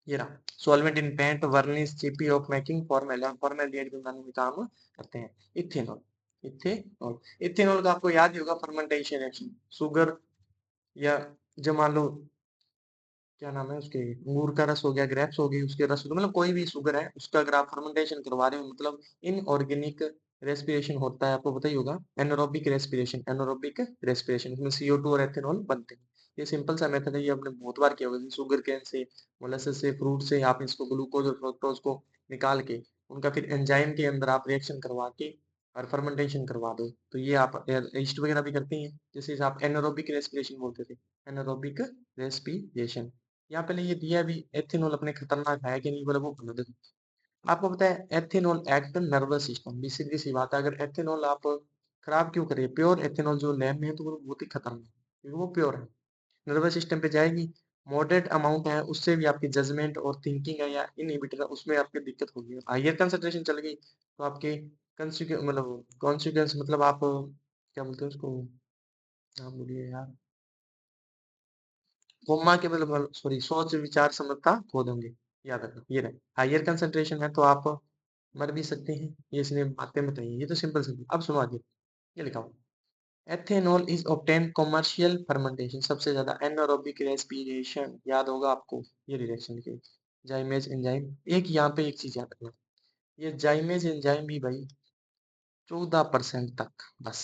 ये रहा, solvent in paint, varnish, GP of making, formaldehyde बनाने में काम करते हैं। इथेनॉल, इथेनॉल, इथेनॉल का आपको याद ही होगा, फर्मेंटेशन रिएक्शन, शुगर या जब मान लो क्या नाम है उसके, अंगूर का रस हो गया, ग्रेप्स हो गई, उसके रस हो गए, मतलब कोई भी शुगर है उसका अगर आप फर्मेंटेशन करवा रहे हो, मतलब इनऑर्गेनिक रेस्पिरेशन होता है, आपको पता ही होगा, एनारोबिक रेस्पिरेशन, एनारोबिक रेस्पिरेशन, इसमें CO2 और एथेनॉल बनते हैं। ये सिंपल सा मेथड है, ये आपने बहुत बार किया होगा, शुगर केन से, मोलासेस से, फ्रूट से आप इसको ग्लूकोज और फ्रुक्टोज को निकाल के, उनका फिर एंजाइम के अंदर आप रिएक्शन करवा के और फर्मेंटेशन करवा दो, तो ये आप ईस्ट वगैरह भी करते हैं, जिसे आप एनारोबिक रेस्पिरेशन बोलते थे, एनारोबिक रेस्पिरेशन। यहाँ पहले ये दिया भी, एथेनॉल अपने खतरनाक है कि नहीं, बोले वो बना देखो, आपको पता है एथेनॉल एक्ट नर्वस सिस्टम, भी सीधी सी बात है, अगर एथेनॉल आप खराब क्यों करिए, प्योर एथेनॉल जो लैब में है तो वो बहुत ही खतरनाक है, क्योंकि वो प्योर है, नर्वस सिस्टम पे जाएगी, मॉडरेट अमाउंट है उससे भी आपकी जजमेंट और थिंकिंग है या इनहिबिटर है उसमें आपकी दिक्कत होगी। हायर कंसंट्रेशन चल गई तो आपके कॉन्सिक्वेंस मतलब आप क्या बोलते हैं उसको, नाम भूलिए यार, कोमा के मतलब सॉरी सोच विचार समझता खो देंगे। याद रखना ये रहे, हायर कंसंट्रेशन है तो आप मर भी सकते हैं, ये इसने बातें बताई हैं। ये तो सिंपल सिंपल। अब सुनो आगे, ये लिखा हुआ, ethanol is obtain commercial fermentation, सबसे ज्यादा एनारोबिक रेस्पिरेशन, याद होगा आपको ये रिएक्शन के जाइमेज एंजाइम। एक यहाँ पे एक चीज याद रखना, ये जाइमेज एंजाइम भी भाई 14% तक बस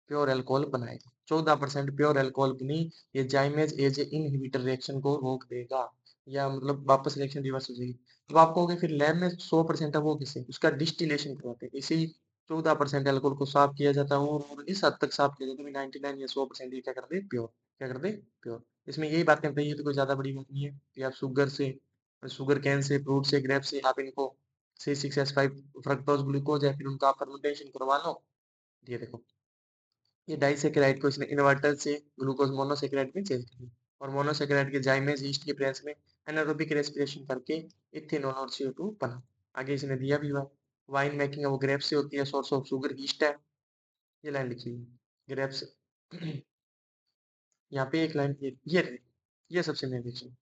प्योर अल्कोहल बनाएगा। 14% प्योर अल्कोहल बनी, ये zymase as a inhibitor reaction को रोक देगा, या मतलब वापस रिएक्शन रिवर्स हो जाएगी। अब आप कहोगे फिर लैब में 100% है वो किसे, उसका डिस्टिलेशन करवाते हैं, इसी 14% अल्कोहल को साफ किया जाता है, और इस हद तक साफ किया जाता है 99 या 100% ये क्या कर दे प्योर, क्या कर दे प्योर। इसमें यही बातें बताइए, तो कोई ज्यादा बड़ी बात नहीं है कि आप शुगर कैन से, फ्रूट से, ग्रेप से आप इनको C6H5 फ्रक्टोज ग्लूकोज है, फिर उनका आप फर्मेंटेशन करवा लो। ये देखो, ये डाइसैकेराइड को इसने इन्वर्टर से ग्लूकोज मोनोसैकेराइड में चेंज कर दिया, और मोनोसैकेराइड के जाइमेज ईस्ट की प्रेस में एनारोबिक रेस्पिरेशन करके इथेनॉल और CO2 बना। आगे इसने दिया भी हुआ, वाइन मेकिंग है वो ग्रेप से होती है, सोर्स ऑफ शुगर ईस्ट है, ये लाइन लिखी हुई है ग्रेप से। यहाँ पे एक लाइन ये सबसे main reason.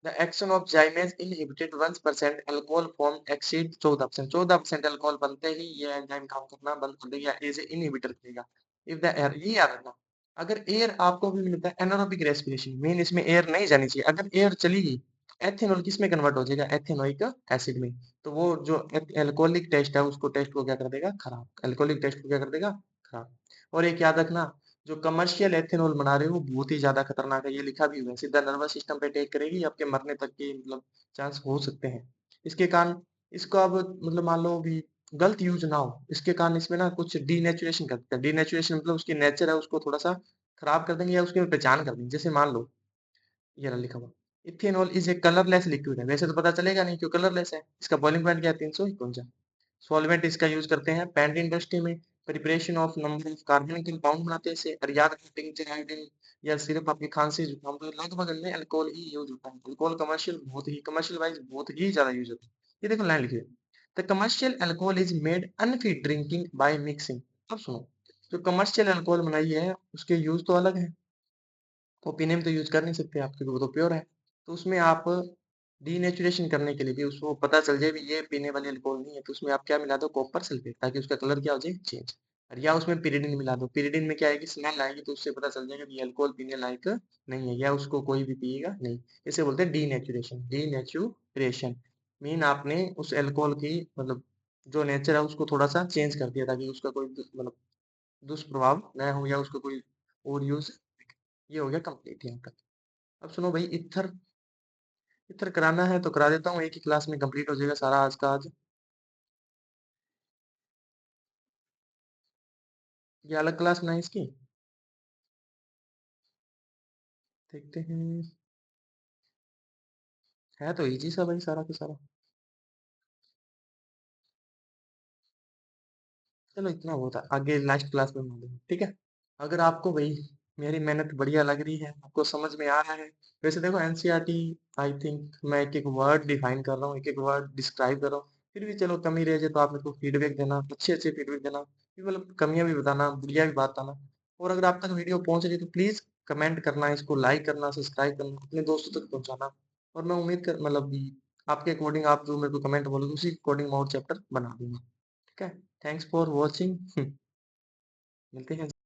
The action of Zymes inhibited 1% alcohol form exceed 14%, 14% alcohol बनते ही ये एंजाइम काम करना बंद कर देगा, एज ए इनहिबिटर करेगा। इफ द एयर, ये याद रखना, अगर एयर आपको भी मिलता है एनारोबिक रेस्पिरेशन, मेन इसमें एयर नहीं जानी चाहिए, अगर एयर चली गई एथेनॉल किस में कन्वर्ट हो जाएगा, एथेनोइक एसिड में। तो वो जो एल्कोहलिक टेस्ट है उसको टेस्ट को क्या कर देगा खराब, एल्कोहलिक टेस्ट को क्या कर देगा खराब। और एक याद रखना, जो कमर्शियल एथेनॉल बना रहे हो वो बहुत ही ज्यादा खतरनाक है, ये लिखा भी हुआ है, सीधा नर्वस सिस्टम पे अटैक करेगी, आपके मरने तक के मतलब चांस हो सकते हैं इसके कारण। इसको अब मतलब मान लो भी गलत यूज ना हो इसके कारण, इसमें ना कुछ डीनेचुरेशन कर देते हैं। डीनेचुरेशन मतलब उसकी नेचर है उसको थोड़ा सा खराब कर देंगे, या उसकी पहचान कर देंगे। जैसे मान लो ये रहा लिखा हुआ, ethanol is a colourless liquid है, वैसे तो पता चलेगा नहीं क्यों कलरलेस है, इसका बॉइलिंग पॉइंट क्या है 351। सॉल्वेंट इसका यूज करते हैं पेंट इंडस्ट्री में, preparation of number of carbon compound बनाते हैं इसे, और याद रखें टिंचर आयोडीन या सिर्फ आपकी खांसी जुकाम तो लगभग इनमें अल्कोहल ही यूज होता है। अल्कोहल कमर्शियल बहुत ही कमर्शियल वाइज बहुत ही ज्यादा यूज होता है। ये देखो लाइन लिखिए, the commercial alcohol is made unfit drinking by mixing. अब सुनो, जो कमर्शियल अल्कोहल बनाई है उसके यूज तो अलग है, वो पीने में तो यूज कर नहीं सकते आप क्योंकि वो तो प्योर है। तो उसमें आप डीनेचुरेशन करने के लिए भी उसको पता चल जाए भी ये पीने वाली अल्कोहल नहीं है, तो उसमें आप क्या मिला दो कॉपर सल्फेट, ताकि उसका कलर क्या हो जाए चेंज। और या उसमें पिरिडिन मिला दो, पिरिडिन में क्या आएगी स्मेल आएगी, तो उससे पता चल जाएगा कि ये अल्कोहल पीने लायक नहीं है, या उसको कोई भी पिएगा नहीं। इसे बोलते हैं डीनेचुरेशन। डीनेचुरेशन मीन आपने उस अल्कोहल की मतलब जो नेचर है उसको थोड़ा सा चेंज कर दिया, ताकि उसका कोई मतलब दुष्प्रभाव न हो, या उसका कोई और यूज। ये हो गया कंप्लीट यहाँ तक। अब सुनो भाई, इथर इथर कराना है तो करा देता हूँ, एक ही क्लास में कंप्लीट हो जाएगा सारा आज का आज। ये अलग क्लास बनाए इसकी, देखते हैं। है तो इजी सा भाई सारा का सारा। चलो इतना होता है, आगे लास्ट क्लास में मिलेंगे, ठीक है। अगर आपको भाई मेरी मेहनत बढ़िया लग रही है, आपको समझ में आ रहा है, वैसे देखो एनसीईआरटी आई थिंक मैं एक एक वर्ड डिफाइन कर रहा हूँ, एक एक वर्ड डिस्क्राइब कर रहा हूँ, फिर भी चलो कमी रह जाए तो आप मेरे को फीडबैक देना, अच्छे अच्छे फीडबैक देना, फिर मतलब कमियां भी बताना, बढ़िया भी बताना। और अगर आप तक वीडियो पहुंच रही है तो प्लीज कमेंट करना, इसको लाइक करना, सब्सक्राइब करना, अपने दोस्तों तक पहुंचाना। और मैं उम्मीद कर मतलब आपके अकॉर्डिंग आप जो मेरे को कमेंट बोलोगे उसी अकॉर्डिंग मैं और चैप्टर बना दूंगा, ठीक है। Thanks for watching. मिलते हैं।